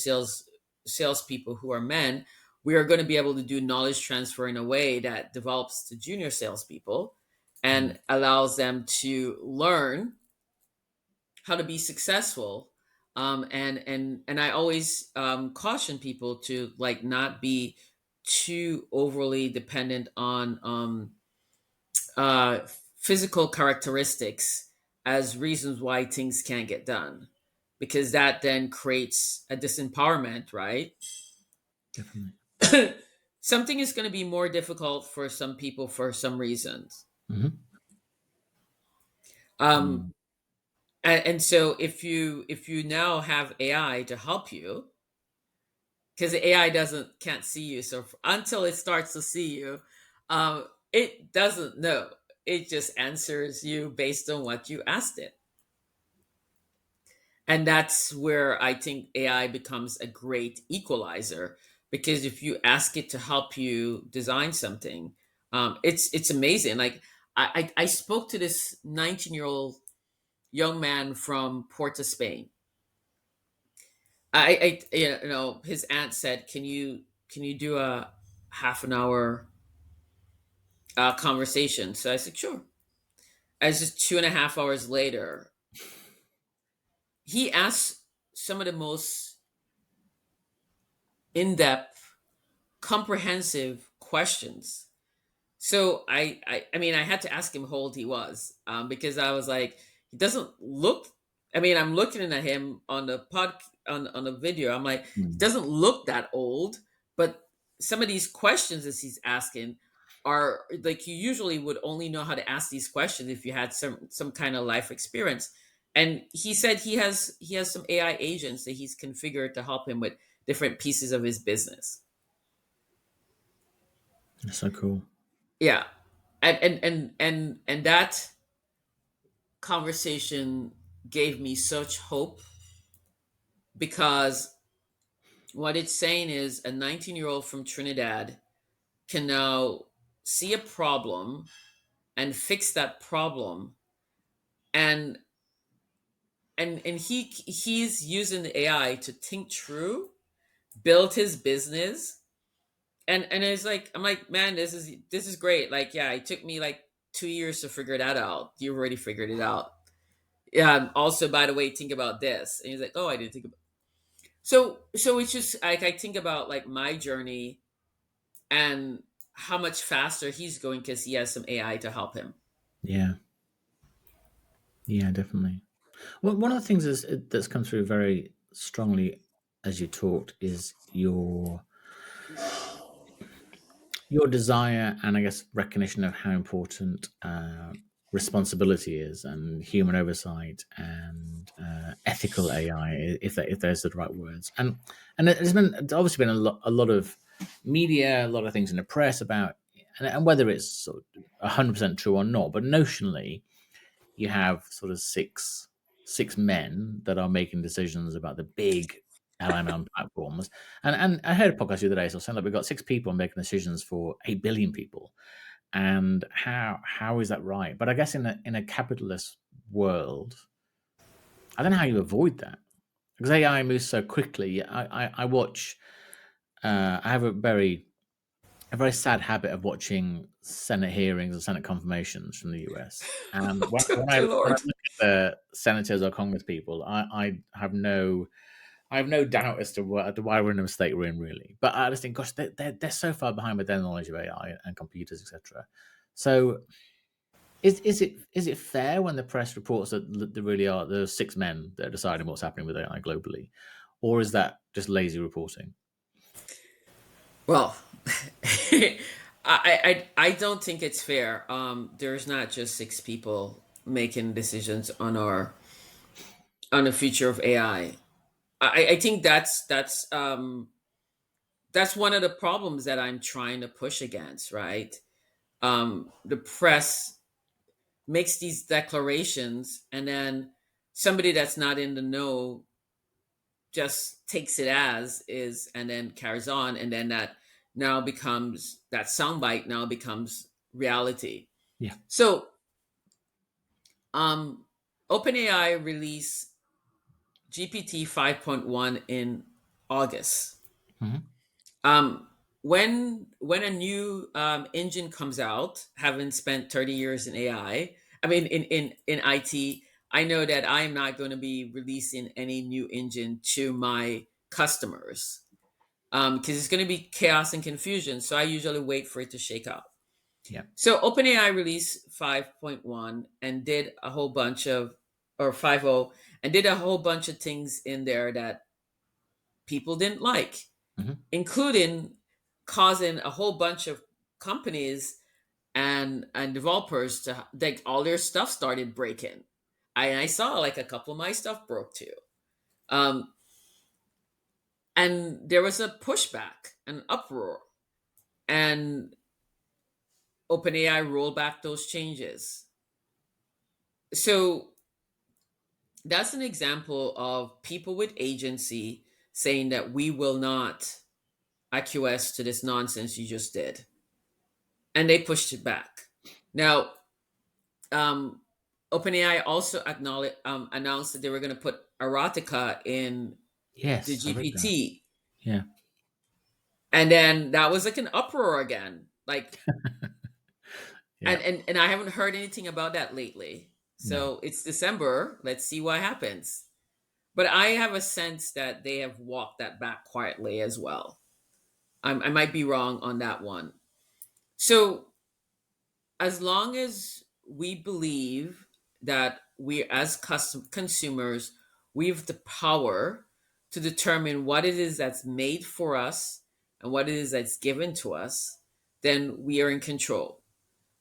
salespeople who are men, we are going to be able to do knowledge transfer in a way that develops the junior salespeople Mm. and allows them to learn how to be successful. And I always caution people to like not be too overly dependent on uh, physical characteristics as reasons why things can't get done, because that then creates a disempowerment, right? Definitely. Something is going to be more difficult for some people for some reasons. Hmm. Um, Mm. and so if you now have AI to help you, because the AI doesn't can't see you, so until it starts to see you, it doesn't know. It just answers you based on what you asked it. And that's where I think AI becomes a great equalizer, because if you ask it to help you design something, it's amazing. Like I spoke to this 19-year-old young man from Porto, Spain. His aunt said, can you do a half an hour conversation? So I said, sure. As just 2.5 hours later, he asked some of the most in-depth, comprehensive questions. So I mean, I had to ask him how old he was, because I was like, he doesn't look. I mean, I'm looking at him on the on the video. I'm like, he Mm. doesn't look that old, but some of these questions that he's asking are like, you usually would only know how to ask these questions if you had some kind of life experience. And he said he has some AI agents that he's configured to help him with different pieces of his business. That's so cool. Yeah, and that conversation gave me such hope, because what it's saying is a 19-year-old from Trinidad can now see a problem and fix that problem, and he's using the AI to think through, build his business. And it's like, I'm like, man, this is great. Like, yeah, it took me like 2 years to figure that out. You already figured it out. Yeah. Also, by the way, think about this. And he's like, oh, I didn't think about. So it's just like, I think about like my journey and how much faster he's going because he has some AI to help him. Yeah. Yeah, definitely. Well, one of the things that's come through very strongly as you talked is your desire and I guess recognition of how important responsibility is, and human oversight, and ethical AI, if those are the right words. And there's obviously been a lot of media, a lot of things in the press about, and whether it's sort of 100% true or not, but notionally you have sort of six men that are making decisions about the big LLM platforms. And I heard a podcast the other day, so saying that we've got six people making decisions for 8 billion people. And how is that right? But I guess in a capitalist world, I don't know how you avoid that, because AI moves so quickly. I watch. I have a very sad habit of watching Senate hearings or Senate confirmations from the US. And when I Dear Lord. look at the senators or Congress people, I have no doubt as to why we're in the state we're in, really. But I just think, gosh, they're so far behind with their knowledge of AI and computers, etc. So is it fair when the press reports that there really are the six men that are deciding what's happening with AI globally, or is that just lazy reporting? Well, I don't think it's fair. There's not just six people making decisions on the future of AI. I think that's that's one of the problems that I'm trying to push against, right? The press makes these declarations, and then somebody that's not in the know just takes it as is and then carries on, and then that soundbite now becomes reality. Yeah. So um OpenAI released GPT 5.1 in August. Hmm. um when a new engine comes out, having spent 30 years in AI, I mean in IT, I know that I am not going to be releasing any new engine to my customers, because it's going to be chaos and confusion. So I usually wait for it to shake out. Yeah. So OpenAI released 5.1 and did a whole bunch of, or 5.0, and did a whole bunch of things in there that people didn't like, Hmm. including causing a whole bunch of companies and developers to like all their stuff started breaking. I saw like a couple of my stuff broke too. Um, and there was a pushback, an uproar, and OpenAI rolled back those changes. So that's an example of people with agency saying that we will not acquiesce to this nonsense you just did, and they pushed it back. Now, um, OpenAI also announced that they were going to put erotica in the Yes, I read that. GPT, Yeah. and then that was like an uproar again. Like, Yeah. and I haven't heard anything about that lately. No. So it's December. Let's see what happens. But I have a sense that they have walked that back quietly as well. I might be wrong on that one. So as long as we believe that we as consumers, we have the power to determine what it is that's made for us and what it is that's given to us, then we are in control.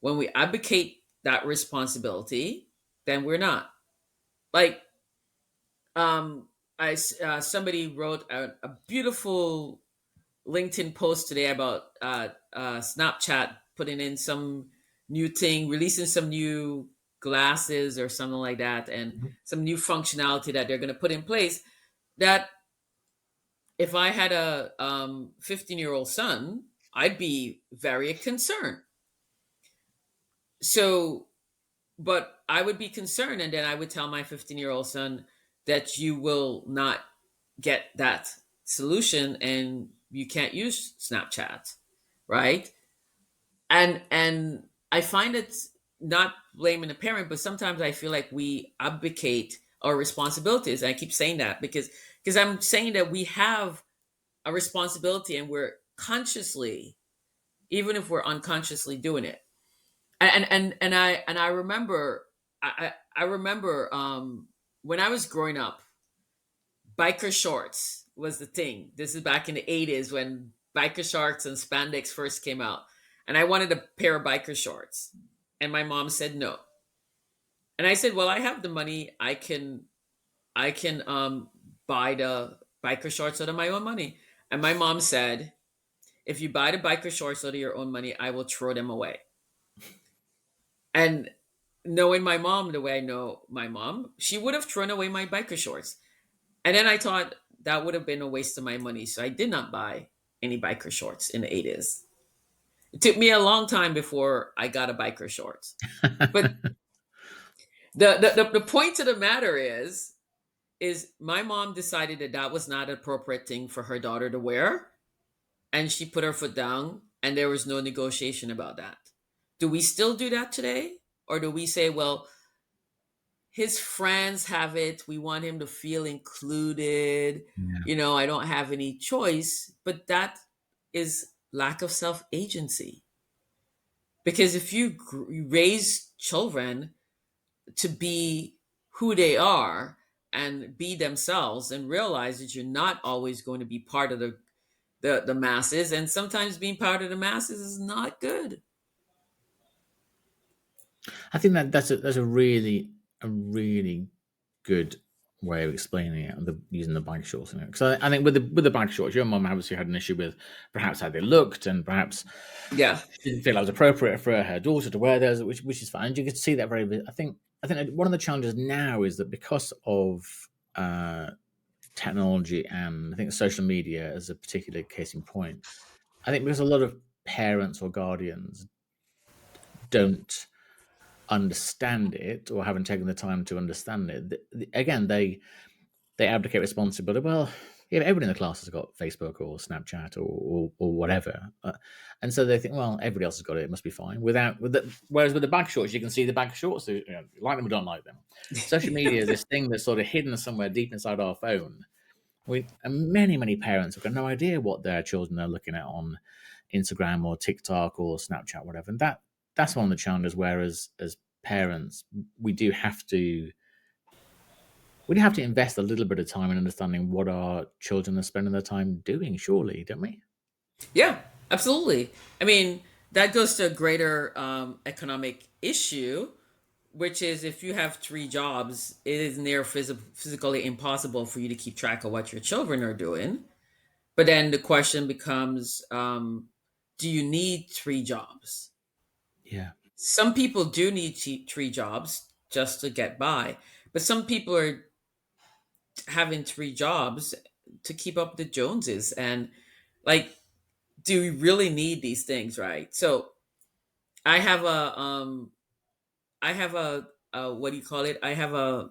When we abdicate that responsibility, then we're not. Like, um somebody wrote a beautiful LinkedIn post today about Snapchat putting in some new thing, releasing some new glasses or something like that, and Mhm. some new functionality that they're going to put in place. That if I had a 15-year-old son, I'd be very concerned. So, but I would be concerned, and then I would tell my 15-year-old son that you will not get that solution and you can't use Snapchat, right? And I find it, not blaming the parent, but sometimes I feel like we abdicate our responsibilities. And I keep saying that because I'm saying that we have a responsibility, and we're consciously, even if we're unconsciously doing it. And I remember, I remember when I was growing up, biker shorts was the thing. This is back in the 80s when biker shorts and spandex first came out. And I wanted a pair of biker shorts. And my mom said no. And I said, "Well, I have the money. I can buy the biker shorts out of my own money." And my mom said, "If you buy the biker shorts out of your own money, I will throw them away." And knowing my mom the way I know my mom, she would have thrown away my biker shorts. And then I thought that would have been a waste of my money. So I did not buy any biker shorts in the 80s. It took me a long time before I got a biker shorts. But the point of the matter is my mom decided that that was not an appropriate thing for her daughter to wear. And she put her foot down, and there was no negotiation about that. Do we still do that today? Or do we say, well, his friends have it. We want him to feel included. Yeah. I don't have any choice. But that is lack of self agency. Because if you raise children to be who they are and be themselves, and realize that you're not always going to be part of the masses, and sometimes being part of the masses is not good. I think that's a really good way of explaining it, using the bag shorts. So I think with the bag shorts, your mum obviously had an issue with perhaps how they looked, and perhaps Yeah. she didn't feel it was appropriate for her daughter to wear those, which is fine. And you could see that very. I think one of the challenges now is that because of uh, technology, and I think social media as a particular case in point, I think because a lot of parents or guardians don't understand it or haven't taken the time to understand it, again they abdicate responsibility. Well, yeah, everybody in the class has got Facebook or Snapchat or whatever, and so they think, well, everybody else has got it; it must be fine. Whereas with the bag shorts, you can see the bag shorts. So, like them or don't like them. Social media is this thing that's sort of hidden somewhere deep inside our phone. And many parents have got no idea what their children are looking at on Instagram or TikTok or Snapchat, whatever. And that's one of the challenges. Whereas as parents, we do have to invest a little bit of time in understanding what our children are spending their time doing. Surely, don't we? Yeah, absolutely. I mean, that goes to a greater economic issue, which is if you have three jobs, it is near physically impossible for you to keep track of what your children are doing. But then the question becomes, do you need three jobs? Yeah, Some people do need three jobs just to get by, but some people are having three jobs to keep up the Joneses. And like, do we really need these things, right? So I have what do you call it? I have a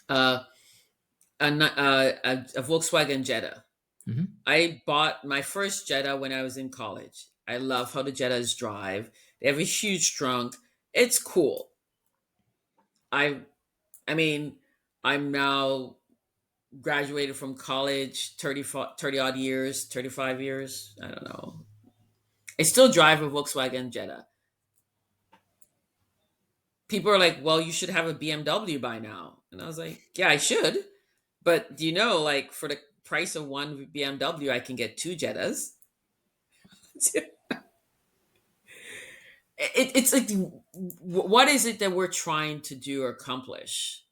a Volkswagen Jetta. hmm I bought my first Jetta when I was in college. I love how the Jettas drive. They have a huge trunk. It's cool. I I mean, I'm now graduated from college 30 odd years, 35 years. I don't know. I still drive a Volkswagen Jetta. People are like, well, you should have a BMW by now. And I was like, yeah, I should. But do you know, like, for the price of one BMW, I can get two Jettas? It's like, what is it that we're trying to do or accomplish?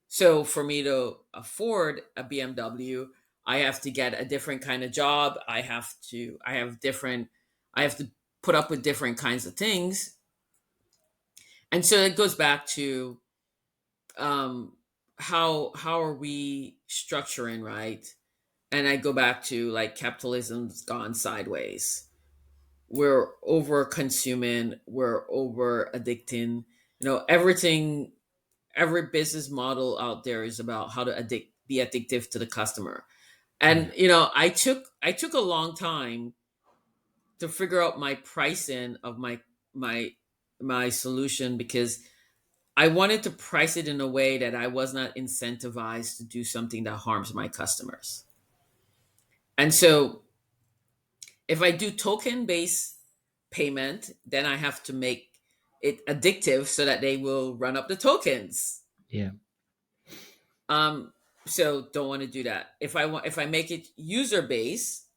So for me to afford a BMW, I have to get a different kind of job. I have to put up with different kinds of things. And so it goes back to um, how are we structuring, right? And I go back to like capitalism's gone sideways. We're over consuming, we're over addicting. Everything, every business model out there is about how to be addictive to the customer. And yeah, I took a long time to figure out my pricing of my my solution because I wanted to price it in a way that I was not incentivized to do something that harms my customers. And so if I do token based payment, then I have to make it addictive so that they will run up the tokens. yeah, Um, so don't want to do that. If I make it user based,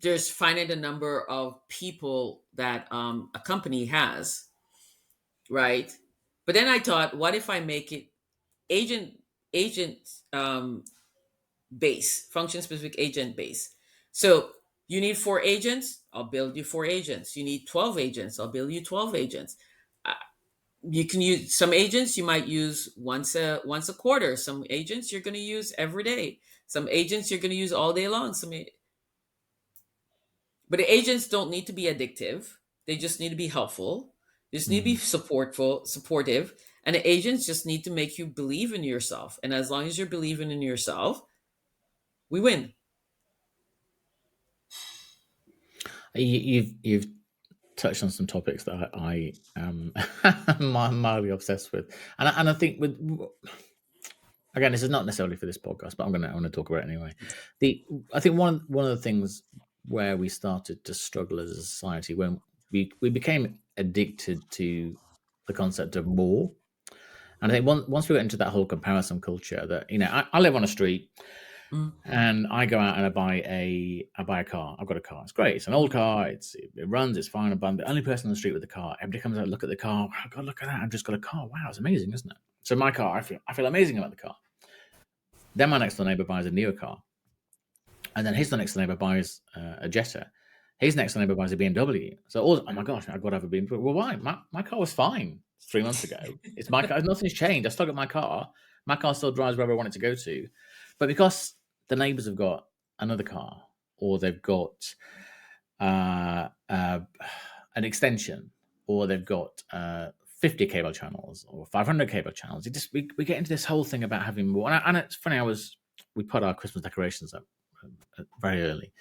there's finite a number of people that a company has, right? But then I thought, what if I make it agent agent base, function specific agent base? So you need four agents, I'll build you four agents. You need 12 agents, I'll build you 12 agents. Uh, you can use some agents you might use once a quarter. Some agents you're going to use every day. Some agents you're going to use all day long. But the agents don't need to be addictive. They just need to be helpful. They just need to be mm. supportive. And the agents just need to make you believe in yourself. And as long as you're believing in yourself, we win. You've touched on some topics that I am mildly obsessed with, and I think with again, this is not necessarily for this podcast, but I'm gonna talk about it anyway. I think one of the things where we started to struggle as a society when we became addicted to the concept of more. And I think once we got into that whole comparison culture, that I live on a street Mm, and I go out and I buy a car. I've got a car. It's great. It's an old car. It runs. It's fine. I'm the only person on the street with the car. Everybody comes out, look at the car. Oh God, look at that! I've just got a car. Wow, it's amazing, isn't it? So my car, I feel amazing about the car. Then my next door neighbor buys a newer car, and then his next door neighbor buys a Jetta. His next door neighbor buys a BMW. So, oh my gosh, I've got to have a BMW. Well, why? My car was fine 3 months ago. It's my car. Nothing's changed. I still got my car. My car still drives wherever I want it to go to. But because the neighbors have got another car, or they've got an extension, or they've got 50 cable channels or 500 cable channels. We get into this whole thing about having more. And it's funny, we put our Christmas decorations up very early.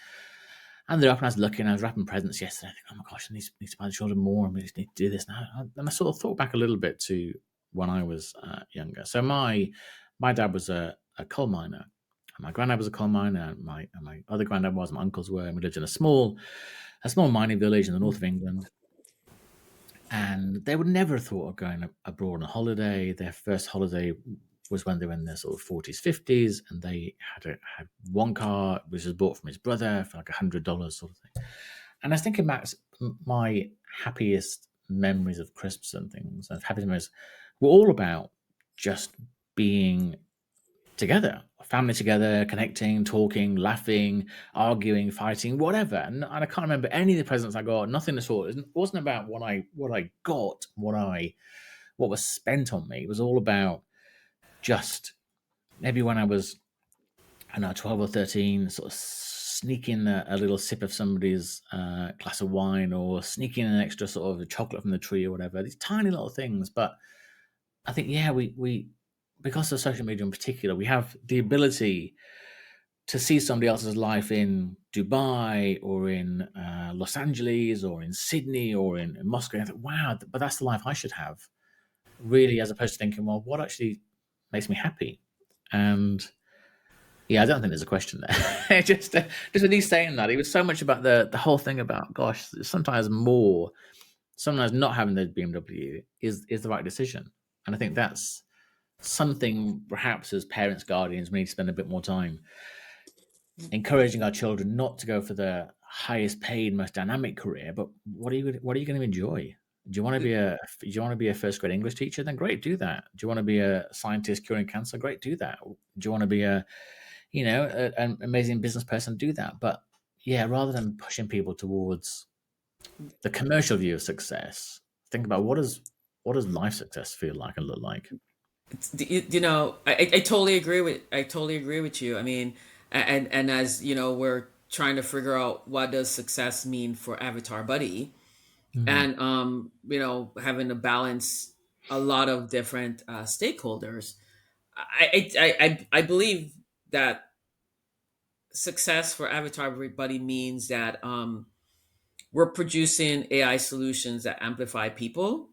And they're up, and I was looking, I was wrapping presents yesterday. I think, oh my gosh, I need to buy the children more, and we just need to do this now. And I sort of thought back a little bit to when I was younger. So my dad was a coal miner. My granddad was a coal miner, and my other granddad was, my uncles were, and we lived in a small mining village in the north of England. And they would never have thought of going abroad on a holiday. Their first holiday was when they were in their sort of 40s, 50s, and they had one car, which was bought from his brother for like $100 sort of thing. And I was thinking back, my happiest memories of Christmas and things, and happiest memories, were all about just being together, family together, connecting, talking, laughing, arguing, fighting, whatever. And I can't remember any of the presents I got. Nothing at all. It wasn't about what I got, what was spent on me. It was all about just maybe when I was, I don't know, 12 or 13, sort of sneaking a little sip of somebody's glass of wine, or sneaking an extra sort of chocolate from the tree or whatever. These tiny little things. But I think, yeah, we because of social media in particular, we have the ability to see somebody else's life in Dubai, or in Los Angeles, or in Sydney, or in Moscow. And I thought, wow, but that's the life I should have, really, as opposed to thinking, well, what actually makes me happy? And yeah, I don't think there's a question there. Just with you saying that, it was so much about the whole thing about, gosh, sometimes not having the BMW is the right decision. And I think that's something perhaps as parents, guardians, we need to spend a bit more time encouraging our children not to go for the highest paid, most dynamic career, but what are you going to enjoy? Do you want to be a first grade English teacher? Then great, do that. Do you want to be a scientist curing cancer? Great, do that. Do you want to be an amazing business person? Do that. But yeah, rather than pushing people towards the commercial view of success, think about what does life success feel like and look like. I totally agree with you. I mean, and as you know, we're trying to figure out what does success mean for Avatar Buddy, Mhm. and having to balance a lot of different stakeholders. I believe that success for Avatar Buddy means that we're producing AI solutions that amplify people,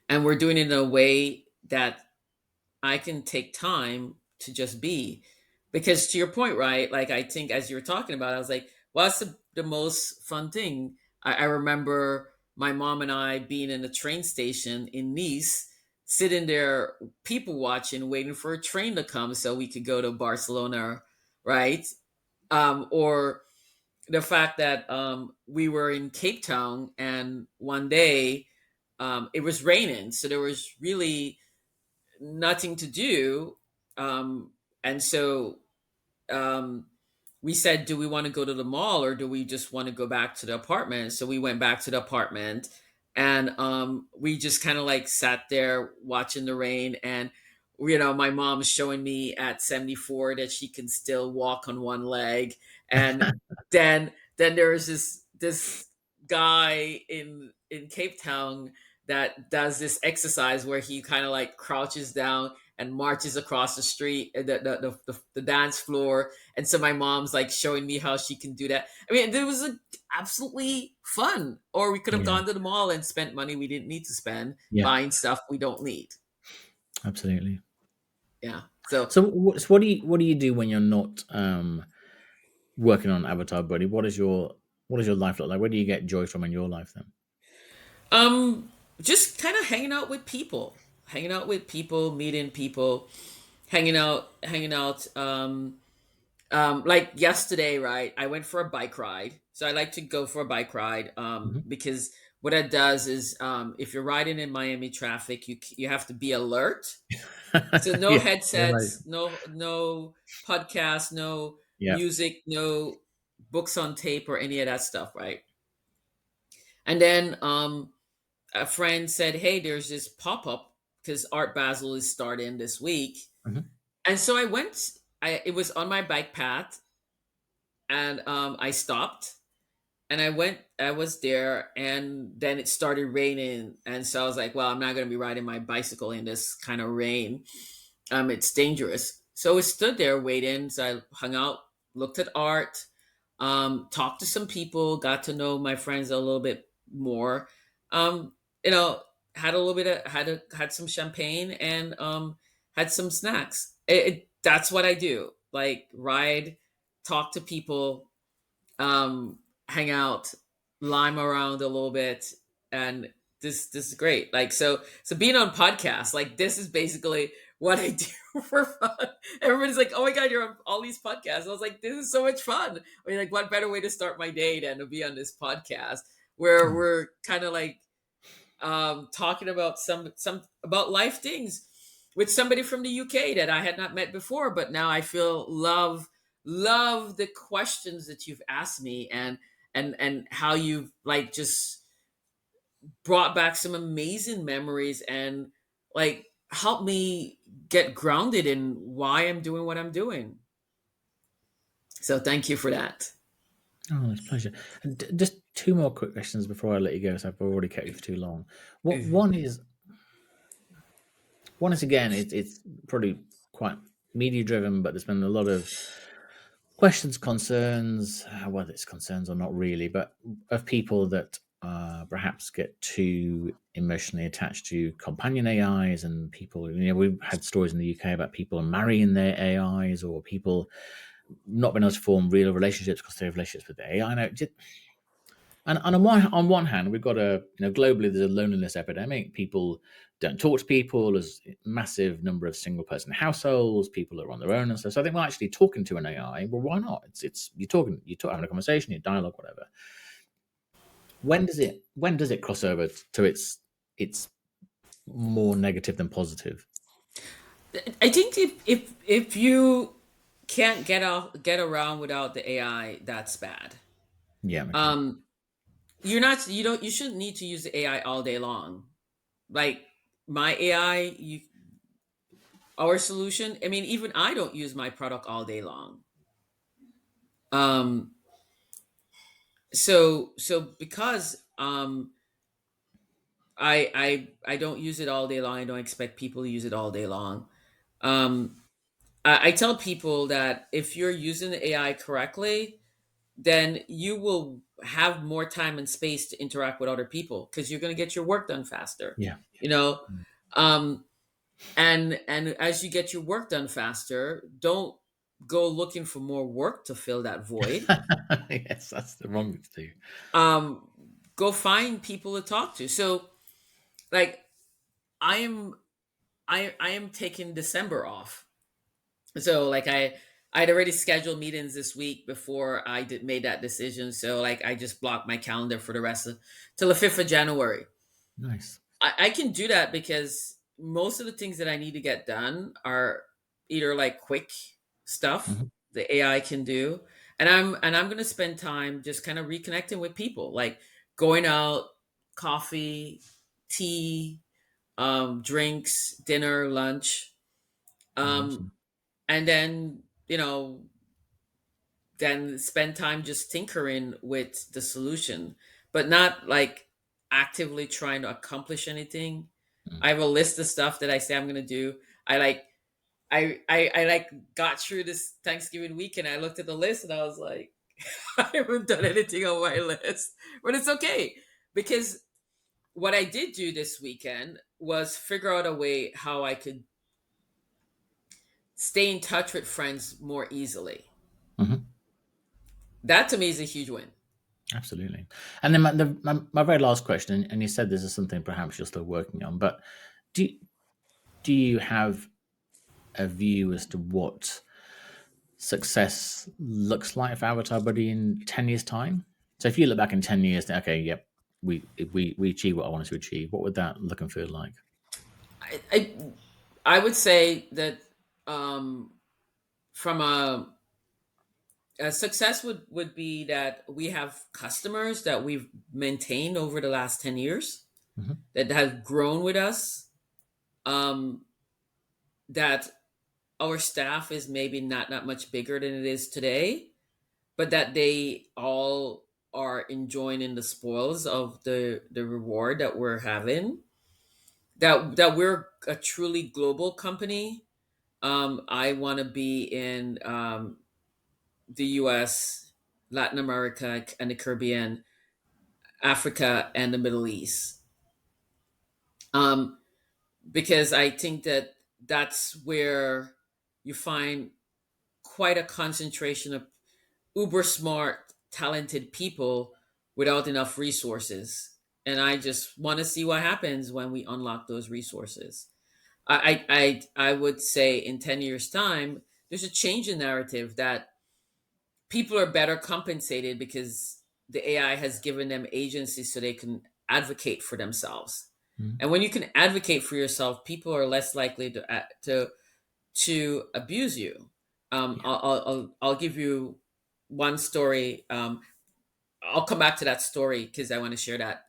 and we're doing it in a way that I can take time to just be. Because to your point, right? Like, I think as you were talking about, I was like, well, that's the most fun thing. I remember my mom and I being in a train station in Nice, sitting there, people watching, waiting for a train to come so we could go to Barcelona, right? Or the fact that we were in Cape Town, and one day it was raining. So there was really nothing to do. And so um, we said, do we want to go to the mall, or do we just want to go back to the apartment? So we went back to the apartment, and we just kind of like sat there watching the rain. And, my mom's showing me at 74 that she can still walk on one leg. And then there was this guy in Cape Town that does this exercise where he kind of like crouches down and marches across the street, the dance floor. And so my mom's like showing me how she can do that. I mean, it was absolutely fun. Or we could have Yeah, gone to the mall and spent money we didn't need to spend yeah, buying stuff we don't need. absolutely. Yeah. So So, what do you do when you're not working on Avatar Buddy? What does your life look like? Where do you get joy from in your life then? um just kind of hanging out with people, meeting people, hanging out. Like yesterday, right? I went for a bike ride. So I like to go for a bike ride Mhm. because what it does is, if you're riding in Miami traffic, you have to be alert. So no Yeah, yeah, like, headsets, no podcasts, no yeah. music, no books on tape or any of that stuff, right? And then a friend said, "Hey, there's this pop up because Art Basel is starting this week," Mhm. and so I went. It was on my bike path, and I stopped and I went. I was there, and then it started raining, and so I was like, "Well, I'm not going to be riding my bicycle in this kind of rain. It's dangerous." So I stood there waiting. So I hung out, looked at art, talked to some people, got to know my friends a little bit more. Um, you know, had a little bit of had some champagne and had some snacks. That's what I do. Like ride, talk to people, um, hang out, lime around a little bit, and this is great. Like so being on podcasts, like this is basically what I do for fun. Everybody's like, "Oh my god, you're on all these podcasts." I was like, "This is so much fun." I mean, like, what better way to start my day than to be on this podcast where Oh, we're kind of like talking about some about life things with somebody from the UK that I had not met before, but now I feel love the questions that you've asked me and how you've like just brought back some amazing memories and like helped me get grounded in why I'm doing what I'm doing. So thank you for that. oh, it's a pleasure. And just two more quick questions before I let you go, so I've already kept you for too long. What one is again, it's probably quite media driven, but there's been a lot of questions, concerns, whether it's concerns or not really, but of people that perhaps get too emotionally attached to companion AIs and people. We've had stories in the UK about people marrying their AIs or people not being able to form real relationships because they have relationships with the AI. Now, and on one hand, we've got globally there's a loneliness epidemic. People don't talk to people. There's a massive number of single person households. People are on their own and stuff. So I think, well, actually talking to an AI, well, why not? It's having a conversation, you dialogue, whatever. When does it cross over to it's more negative than positive? I think if you can't get around without the AI, that's bad. Yeah. Okay. Um, you shouldn't need to use the AI all day long. Like my AI, our solution. I mean, even I don't use my product all day long. Um, so because I don't use it all day long. I don't expect people to use it all day long. Um, I tell people that if you're using the AI correctly, then you will have more time and space to interact with other people because you're going to get your work done faster. Yeah. You know, um, and as you get your work done faster, don't go looking for more work to fill that void. Yes, that's the wrong thing to do. Um, go find people to talk to. So, like, I am I am taking December off. So, like, I'd already scheduled meetings this week before I made that decision. So, like, I just blocked my calendar for the rest of till the 5th of January. Nice. I can do that because most of the things that I need to get done are either like quick stuff Mhm. the AI can do, and I'm going to spend time just kind of reconnecting with people, like going out, coffee, tea, drinks, dinner, lunch, Oh, um, awesome. and then spend time just tinkering with the solution, but not like actively trying to accomplish anything. Mm. I have a list of stuff that I say I'm gonna do. I like I like got through this Thanksgiving weekend. I looked at the list and I was like, I haven't done anything on my list, but it's okay because what I did do this weekend was figure out a way how I could stay in touch with friends more easily. Mhm. That to me is a huge win. Absolutely. And then my very last question, and you said this is something perhaps you're still working on, but do do you have a view as to what success looks like for Avatar Buddy in 10 years' time? So if you look back in 10 years, think, okay, yep, we achieve what I wanted to achieve, what would that look and feel like? I, I, I would say that um, from a success would be that we have customers that we've maintained over the last 10 years Hmm. that have grown with us, um, that our staff is maybe not that much bigger than it is today, but that they all are enjoying in the spoils of the reward that we're having, that we're a truly global company. I want to be in the US, Latin America, and the Caribbean, Africa, and the Middle East. Um, because I think that that's where you find quite a concentration of uber smart, talented people without enough resources. And I just want to see what happens when we unlock those resources. I would say in 10 years' time, there's a change in narrative that people are better compensated because the AI has given them agency so they can advocate for themselves. Mm. And when you can advocate for yourself, people are less likely to abuse you. Yeah. I'll give you one story. I'll come back to that story because I want to share that.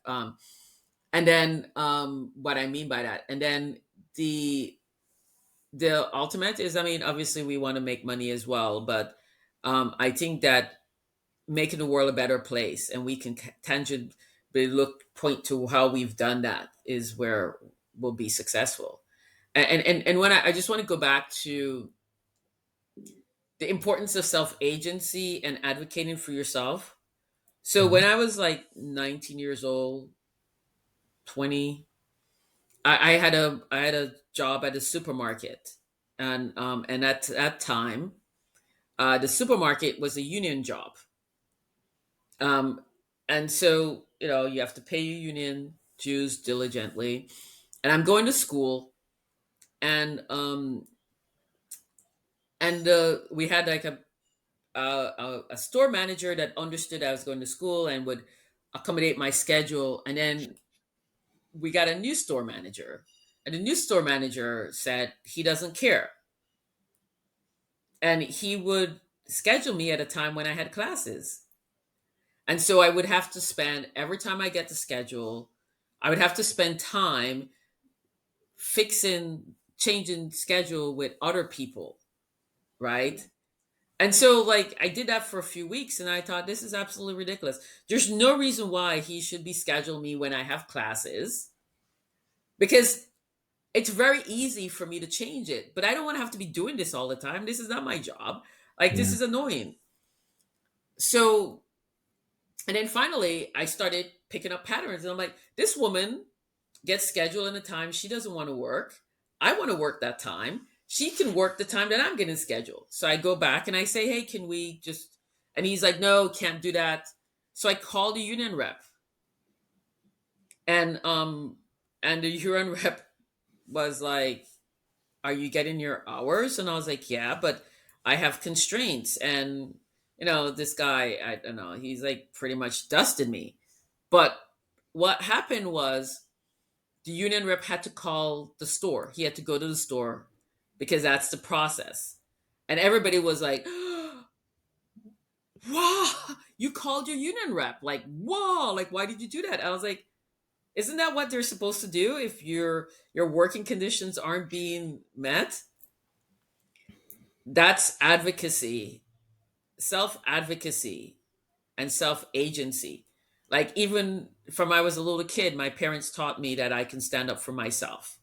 And then what I mean by that, and then the the ultimate is, I mean, obviously we want to make money as well, but I think that making the world a better place, and we can tangibly point to how we've done that, is where we'll be successful. And when I just want to go back to the importance of self agency and advocating for yourself. So when Hmm. I was like 19 years old, 20, I had a job at a supermarket, and at that time, the supermarket was a union job, um, and so you have to pay your union dues diligently. And I'm going to school, and we had like a store manager that understood I was going to school and would accommodate my schedule. And then we got a new store manager, and the new store manager said he doesn't care, and he would schedule me at a time when I had classes. And so I would have to spend every time I get the schedule, I would have to spend time fixing, changing schedule with other people, right? And so, like, I did that for a few weeks, and I thought, this is absolutely ridiculous. There's no reason why he should be scheduling me when I have classes, because it's very easy for me to change it. But I don't want to have to be doing this all the time. This is not my job. Like, this Yeah. is annoying. So, and then finally, I started picking up patterns, and I'm like, this woman gets scheduled in a time she doesn't want to work. I want to work that time. She can work the time that I'm getting scheduled. So I go back and I say, hey, can we just, and he's like, no, can't do that. So I call the union rep, and the union rep was like, are you getting your hours? And I was like, yeah, but I have constraints. And this guy, I don't know, he's like pretty much dusted me. But what happened was, the union rep had to call the store. He had to go to the store because that's the process. And everybody was like, wow, you called your union rep. Like, whoa, like, why did you do that? I was like, isn't that what they're supposed to do if your working conditions aren't being met? That's advocacy, self advocacy, and self agency. Like, even from I was a little kid, my parents taught me that I can stand up for myself.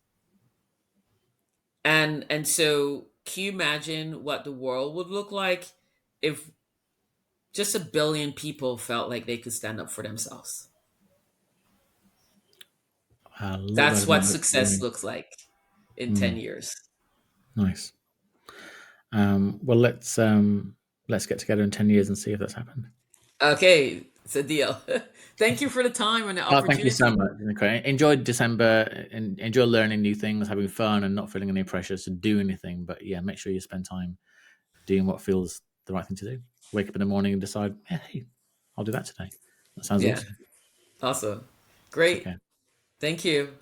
And so, can you imagine what the world would look like if just a billion people felt like they could stand up for themselves? A lot better That's than what it looks to success me. looks like in Mm, 10 years. nice. Well, let's get together in 10 years and see if that's happened. Okay, it's a deal. Thank you for the time and the Oh, thank you so opportunity. much. Okay. Enjoyed December and enjoy learning new things, having fun, and not feeling any pressure to do anything. But yeah, make sure you spend time doing what feels the right thing to do. Wake up in the morning and decide, hey, I'll do that today. That sounds Yeah, awesome. awesome. Take Great. care. Thank you.